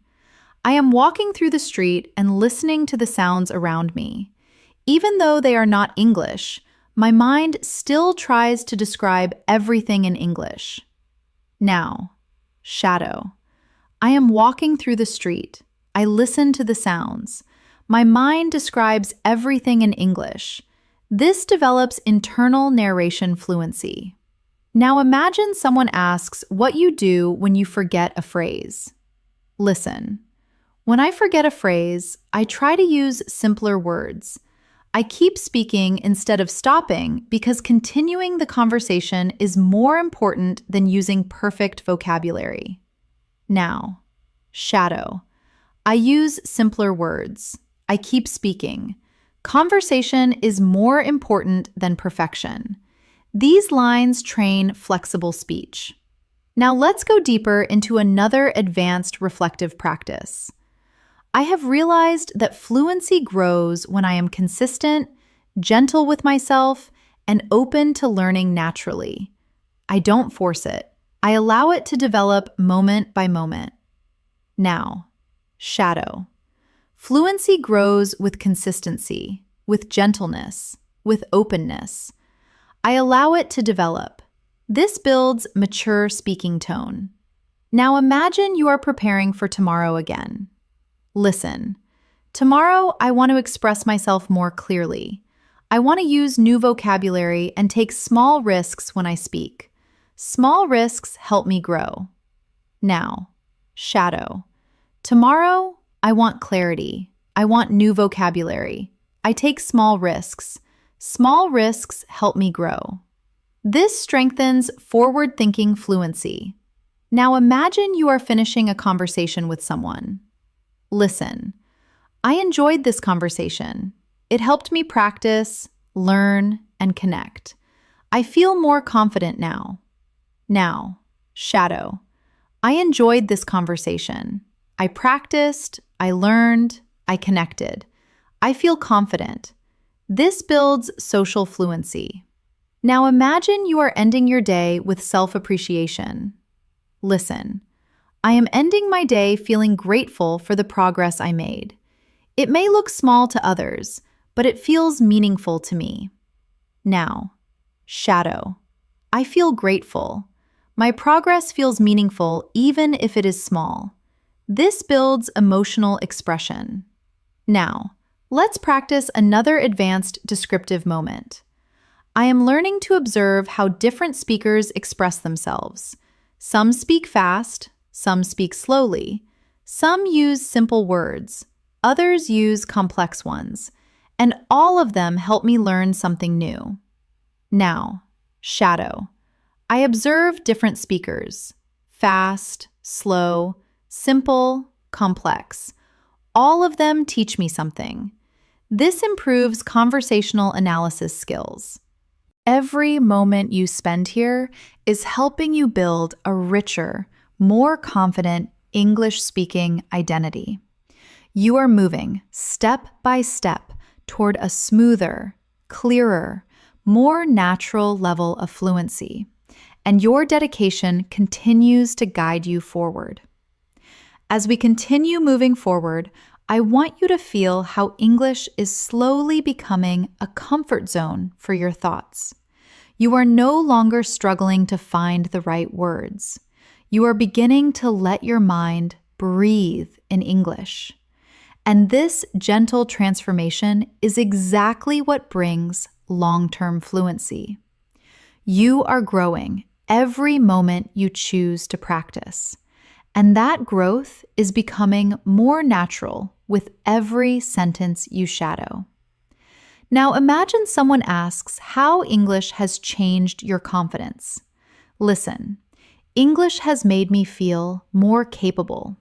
I am walking through the street and listening to the sounds around me. Even though they are not English, my mind still tries to describe everything in English. Now, shadow. I am walking through the street. I listen to the sounds. My mind describes everything in English. This develops internal narration fluency. Now imagine someone asks what you do when you forget a phrase. Listen. When I forget a phrase, I try to use simpler words. I keep speaking instead of stopping because continuing the conversation is more important than using perfect vocabulary. Now, shadow. I use simpler words. I keep speaking. Conversation is more important than perfection. These lines train flexible speech. Now let's go deeper into another advanced reflective practice. I have realized that fluency grows when I am consistent, gentle with myself, and open to learning naturally. I don't force it. I allow it to develop moment by moment. Now, shadow. Fluency grows with consistency, with gentleness, with openness. I allow it to develop. This builds mature speaking tone. Now imagine you are preparing for tomorrow again. Listen. Tomorrow, I want to express myself more clearly. I want to use new vocabulary and take small risks when I speak. Small risks help me grow. Now, shadow. Tomorrow, I want clarity. I want new vocabulary. I take small risks. Small risks help me grow. This strengthens forward-thinking fluency. Now imagine you are finishing a conversation with someone. Listen. I enjoyed this conversation. It helped me practice, learn, and connect. I feel more confident now. Now, shadow. I enjoyed this conversation. I practiced, I learned, I connected. I feel confident. This builds social fluency. Now imagine you are ending your day with self-appreciation. Listen. I am ending my day feeling grateful for the progress I made. It may look small to others, but it feels meaningful to me. Now, shadow. I feel grateful. My progress feels meaningful even if it is small. This builds emotional expression. Now, let's practice another advanced descriptive moment. I am learning to observe how different speakers express themselves. Some speak fast, some speak slowly. Some use simple words. Others use complex ones. And all of them help me learn something new. Now, shadow. I observe different speakers. Fast, slow, simple, complex. All of them teach me something. This improves conversational analysis skills. Every moment you spend here is helping you build a richer, more confident English-speaking identity. You are moving step by step toward a smoother, clearer, more natural level of fluency, and your dedication continues to guide you forward. As we continue moving forward, I want you to feel how English is slowly becoming a comfort zone for your thoughts. You are no longer struggling to find the right words. You are beginning to let your mind breathe in English. And this gentle transformation is exactly what brings long-term fluency. You are growing every moment you choose to practice, and that growth is becoming more natural with every sentence you shadow. Now imagine someone asks how English has changed your confidence. Listen, English has made me feel more capable.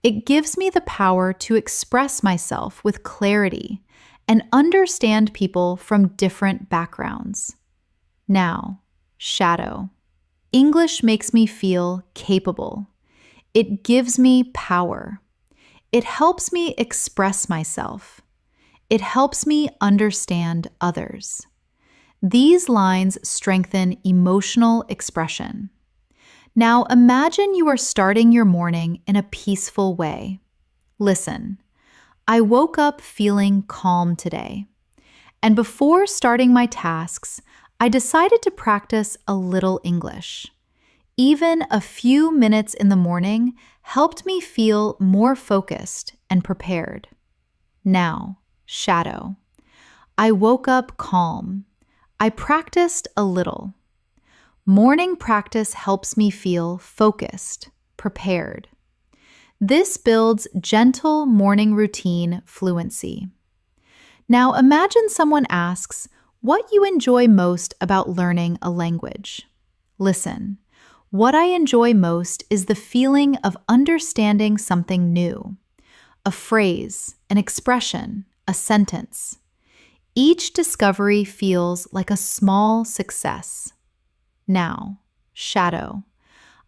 It gives me the power to express myself with clarity and understand people from different backgrounds. Now, shadow. English makes me feel capable. It gives me power. It helps me express myself. It helps me understand others. These lines strengthen emotional expression. Now imagine you are starting your morning in a peaceful way. Listen, I woke up feeling calm today. And before starting my tasks, I decided to practice a little English. Even a few minutes in the morning helped me feel more focused and prepared. Now, shadow. I woke up calm. I practiced a little. Morning practice helps me feel focused, prepared. This builds gentle morning routine fluency. Now imagine someone asks what you enjoy most about learning a language. Listen, what I enjoy most is the feeling of understanding something new, a phrase, an expression, a sentence. Each discovery feels like a small success. Now, shadow.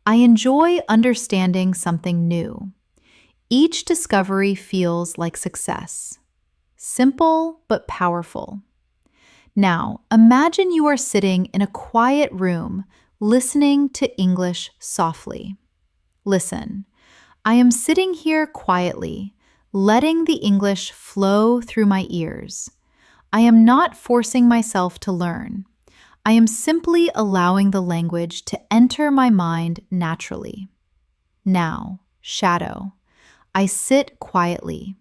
I enjoy understanding something new. Each discovery feels like success. Simple but powerful. Now, imagine you are sitting in a quiet room listening to English softly. Listen, I am sitting here quietly, letting the English flow through my ears. I am not forcing myself to learn. I am simply allowing the language to enter my mind naturally. Now, shadow. I sit quietly.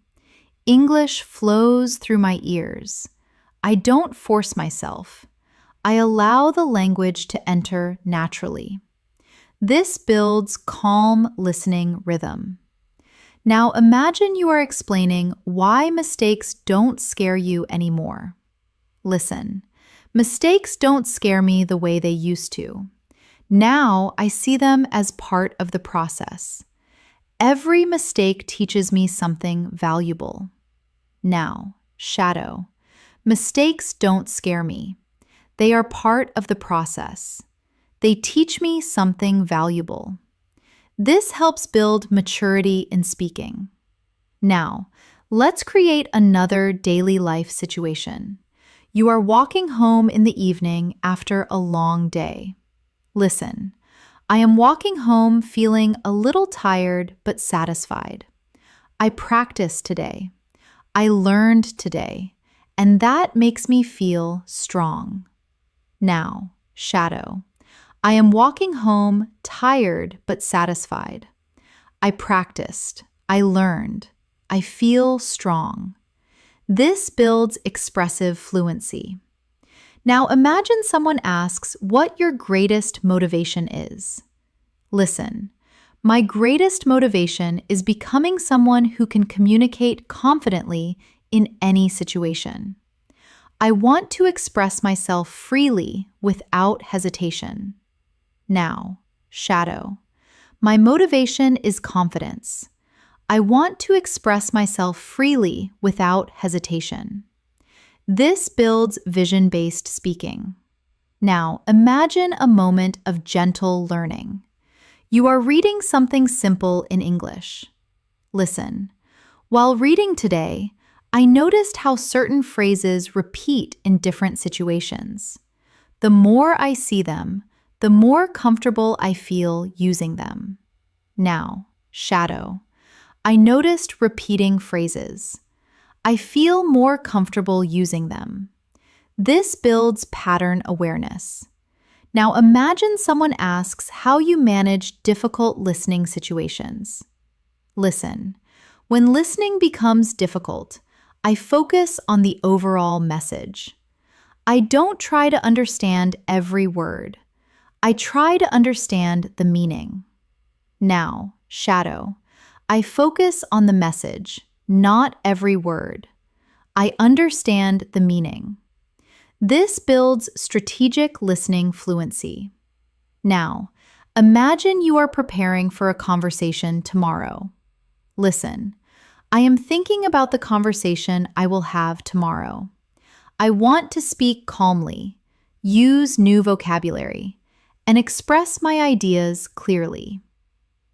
English flows through my ears. I don't force myself. I allow the language to enter naturally. This builds calm listening rhythm. Now imagine you are explaining why mistakes don't scare you anymore. Listen. Mistakes don't scare me the way they used to. Now I see them as part of the process. Every mistake teaches me something valuable. Now, shadow. Mistakes don't scare me. They are part of the process. They teach me something valuable. This helps build maturity in speaking. Now, let's create another daily life situation. You are walking home in the evening after a long day. Listen, I am walking home feeling a little tired but satisfied. I practiced today. I learned today, and that makes me feel strong. Now, shadow. I am walking home tired but satisfied. I practiced. I learned. I feel strong. This builds expressive fluency. Now imagine someone asks what your greatest motivation is. Listen, my greatest motivation is becoming someone who can communicate confidently in any situation. I want to express myself freely without hesitation. Now, shadow. My motivation is confidence. I want to express myself freely without hesitation. This builds vision-based speaking. Now, imagine a moment of gentle learning. You are reading something simple in English. Listen. While reading today, I noticed how certain phrases repeat in different situations. The more I see them, the more comfortable I feel using them. Now, shadow. I noticed repeating phrases. I feel more comfortable using them. This builds pattern awareness. Now imagine someone asks how you manage difficult listening situations. Listen. When listening becomes difficult, I focus on the overall message. I don't try to understand every word. I try to understand the meaning. Now, shadow. I focus on the message, not every word. I understand the meaning. This builds strategic listening fluency. Now, imagine you are preparing for a conversation tomorrow. Listen, I am thinking about the conversation I will have tomorrow. I want to speak calmly, use new vocabulary, and express my ideas clearly.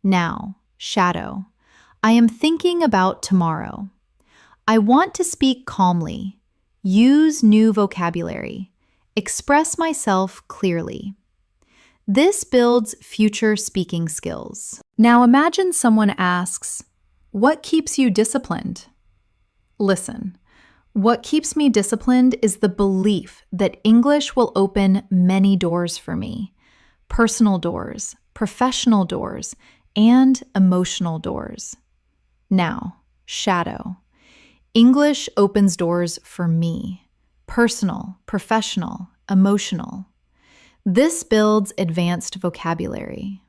Now, shadow. I am thinking about tomorrow. I want to speak calmly, use new vocabulary, express myself clearly. This builds future speaking skills. Now imagine someone asks, "What keeps you disciplined?" Listen, what keeps me disciplined is the belief that English will open many doors for me. Personal doors, professional doors, and emotional doors. Now, shadow. English opens doors for me. Personal, professional, emotional. This builds advanced vocabulary.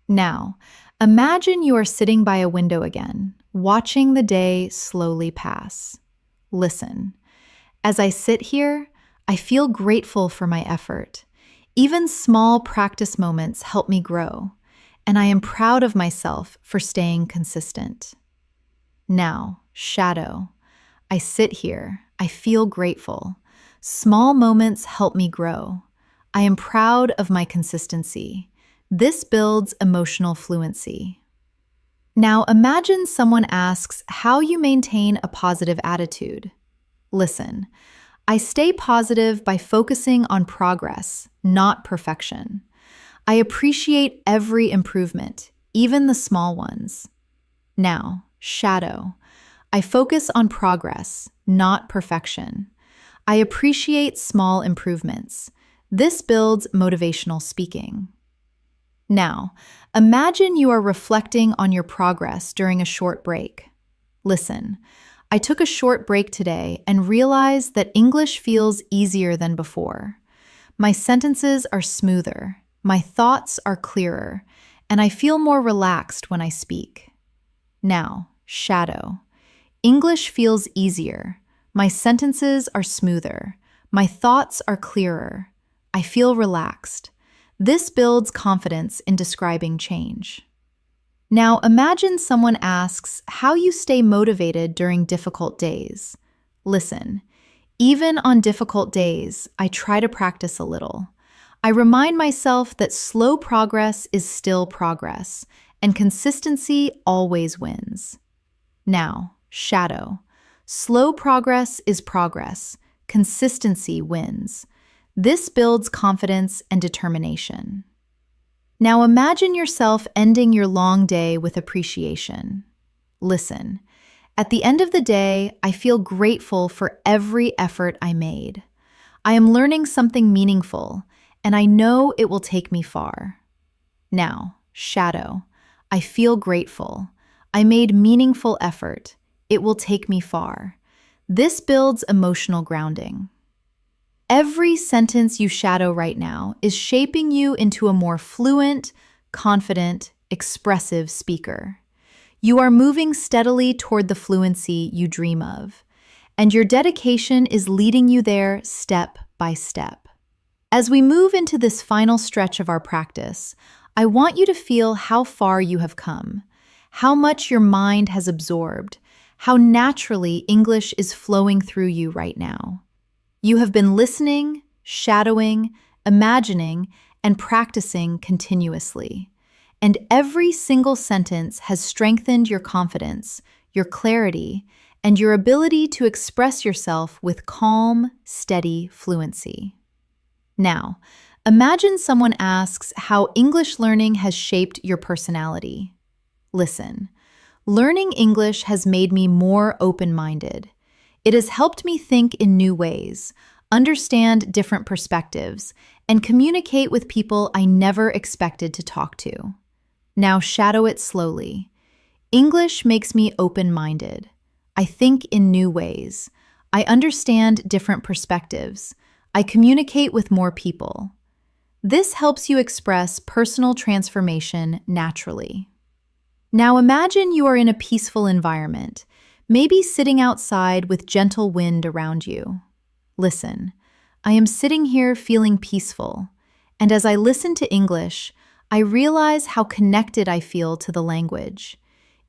Now, imagine you are sitting by a window again, watching the day slowly pass. Listen. As I sit here, I feel grateful for my effort. Even small practice moments help me grow, and I am proud of myself for staying consistent. Now, shadow. I sit here. I feel grateful. Small moments help me grow. I am proud of my consistency. This builds emotional fluency. Now imagine someone asks how you maintain a positive attitude. Listen, I stay positive by focusing on progress, not perfection. I appreciate every improvement, even the small ones. Now, shadow. I focus on progress, not perfection. I appreciate small improvements. This builds motivational speaking. Now, imagine you are reflecting on your progress during a short break. Listen, I took a short break today and realized that English feels easier than before. My sentences are smoother, my thoughts are clearer, and I feel more relaxed when I speak. Now, shadow. English feels easier. My sentences are smoother. My thoughts are clearer. I feel relaxed. This builds confidence in describing change. Now imagine someone asks how you stay motivated during difficult days. Listen, even on difficult days, I try to practice a little. I remind myself that slow progress is still progress, and consistency always wins. Now, shadow. Slow progress is progress. Consistency wins. This builds confidence and determination. Now imagine yourself ending your long day with appreciation. Listen, at the end of the day, I feel grateful for every effort I made. I am learning something meaningful, and I know it will take me far. Now, shadow. I feel grateful. I made meaningful effort. It will take me far. This builds emotional grounding. Every sentence you shadow right now is shaping you into a more fluent, confident, expressive speaker. You are moving steadily toward the fluency you dream of, and your dedication is leading you there step by step. As we move into this final stretch of our practice, I want you to feel how far you have come, how much your mind has absorbed, how naturally English is flowing through you right now. You have been listening, shadowing, imagining, and practicing continuously. And every single sentence has strengthened your confidence, your clarity, and your ability to express yourself with calm, steady fluency. Now, imagine someone asks how English learning has shaped your personality. Listen, learning English has made me more open-minded. It has helped me think in new ways, understand different perspectives, and communicate with people I never expected to talk to. Now shadow it slowly. English makes me open-minded. I think in new ways. I understand different perspectives. I communicate with more people. This helps you express personal transformation naturally. Now imagine you are in a peaceful environment, maybe sitting outside with gentle wind around you. Listen, I am sitting here feeling peaceful, and as I listen to English, I realize how connected I feel to the language.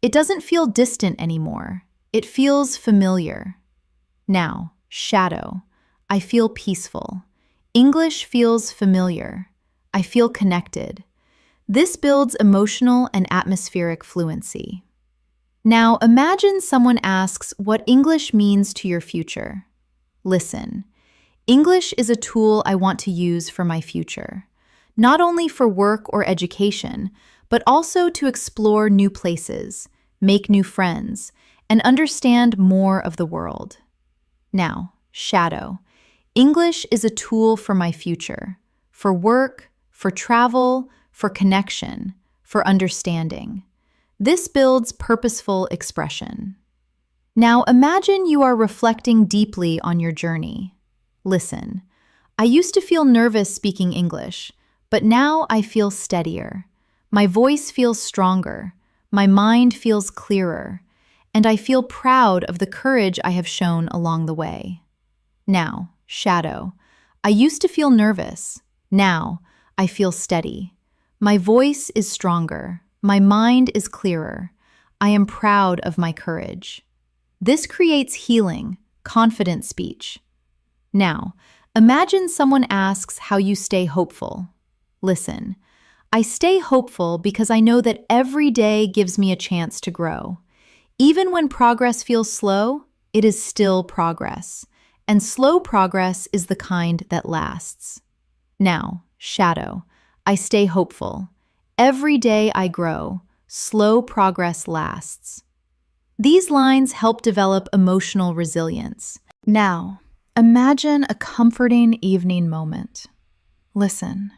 It doesn't feel distant anymore. It feels familiar. Now, shadow. I feel peaceful. English feels familiar. I feel connected. This builds emotional and atmospheric fluency. Now, imagine someone asks what English means to your future. Listen, English is a tool I want to use for my future, not only for work or education, but also to explore new places, make new friends, and understand more of the world. Now, shadow. English is a tool for my future, for work, for travel, for connection, for understanding. This builds purposeful expression. Now imagine you are reflecting deeply on your journey. Listen, I used to feel nervous speaking English, but now I feel steadier. My voice feels stronger, my mind feels clearer, and I feel proud of the courage I have shown along the way. Now, shadow. I used to feel nervous. Now, I feel steady. My voice is stronger. My mind is clearer. I am proud of my courage. This creates healing, confident speech. Now, imagine someone asks how you stay hopeful. Listen, I stay hopeful because I know that every day gives me a chance to grow. Even when progress feels slow, it is still progress. And slow progress is the kind that lasts. Now, shadow. I stay hopeful. Every day I grow. Slow progress lasts. These lines help develop emotional resilience. Now, imagine a comforting evening moment. Listen.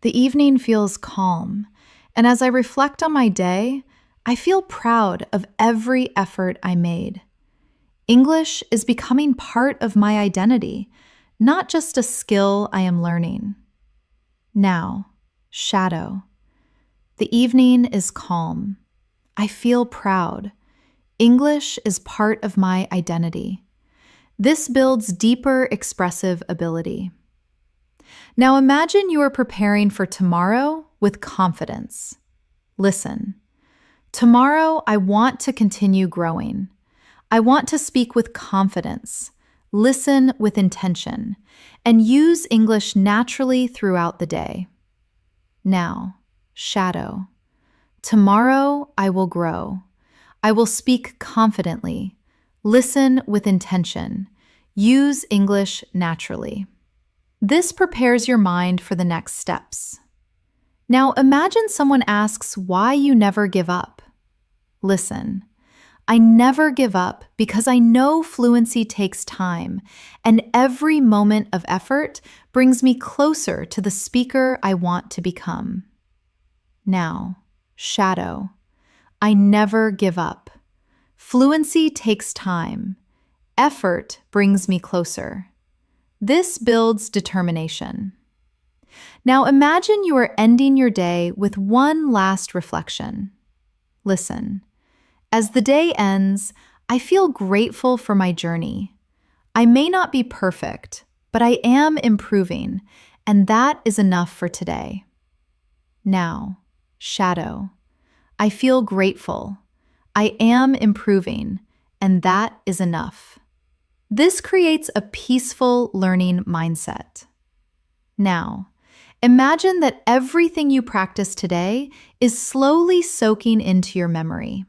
The evening feels calm, and as I reflect on my day, I feel proud of every effort I made. English is becoming part of my identity, not just a skill I am learning. Now, shadow. The evening is calm. I feel proud. English is part of my identity. This builds deeper expressive ability. Now imagine you are preparing for tomorrow with confidence. Listen. Tomorrow, I want to continue growing. I want to speak with confidence, listen with intention, and use English naturally throughout the day. Now, shadow. Tomorrow, I will grow. I will speak confidently, listen with intention, use English naturally. This prepares your mind for the next steps. Now imagine someone asks why you never give up. Listen, I never give up because I know fluency takes time, and every moment of effort brings me closer to the speaker I want to become. Now, shadow. I never give up. Fluency takes time. Effort brings me closer. This builds determination. Now imagine you are ending your day with one last reflection. Listen, as the day ends, I feel grateful for my journey. I may not be perfect, but I am improving, and that is enough for today. Now, shadow. I feel grateful. I am improving, and that is enough. This creates a peaceful learning mindset. Now, imagine that everything you practice today is slowly soaking into your memory.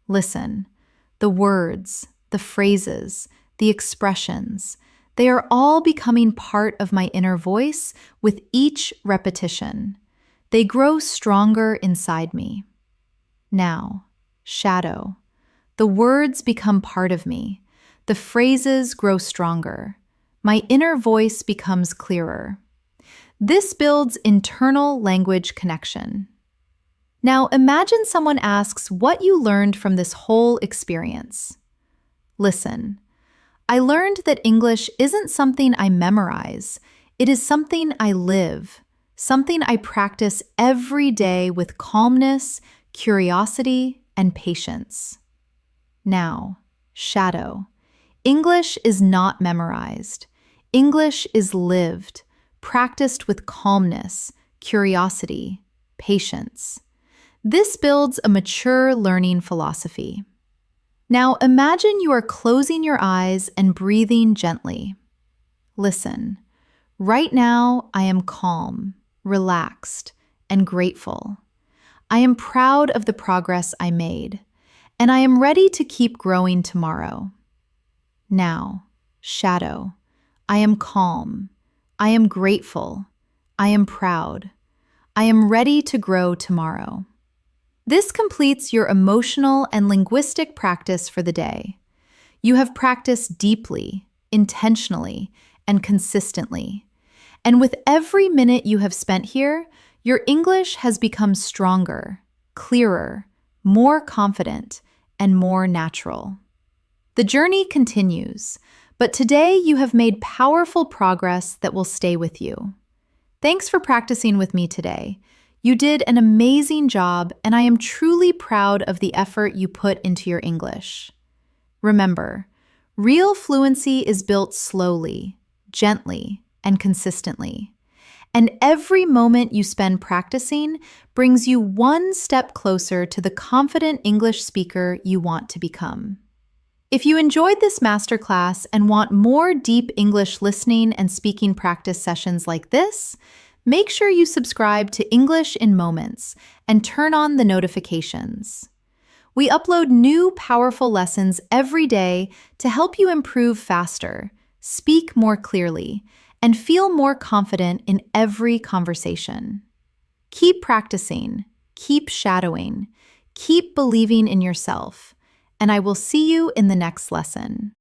Listen, the words, the phrases, the expressions, they are all becoming part of my inner voice with each repetition. They grow stronger inside me. Now, shadow. The words become part of me. The phrases grow stronger. My inner voice becomes clearer. This builds internal language connection. Now imagine someone asks what you learned from this whole experience. Listen, I learned that English isn't something I memorize. It is something I live, something I practice every day with calmness, curiosity, and patience. Now, shadow. English is not memorized. English is lived, practiced with calmness, curiosity, patience. This builds a mature learning philosophy. Now imagine you are closing your eyes and breathing gently. Listen, right now I am calm, relaxed, and grateful. I am proud of the progress I made, and I am ready to keep growing tomorrow. Now, shadow, I am calm. I am grateful. I am proud. I am ready to grow tomorrow. This completes your emotional and linguistic practice for the day. You have practiced deeply, intentionally, and consistently. And with every minute you have spent here, your English has become stronger, clearer, more confident, and more natural. The journey continues, but today you have made powerful progress that will stay with you. Thanks for practicing with me today. You did an amazing job, and I am truly proud of the effort you put into your English. Remember, real fluency is built slowly, gently, and consistently. And every moment you spend practicing brings you one step closer to the confident English speaker you want to become. If you enjoyed this masterclass and want more deep English listening and speaking practice sessions like this, make sure you subscribe to English in Moments and turn on the notifications. We upload new powerful lessons every day to help you improve faster, speak more clearly, and feel more confident in every conversation. Keep practicing, keep shadowing, keep believing in yourself, and I will see you in the next lesson.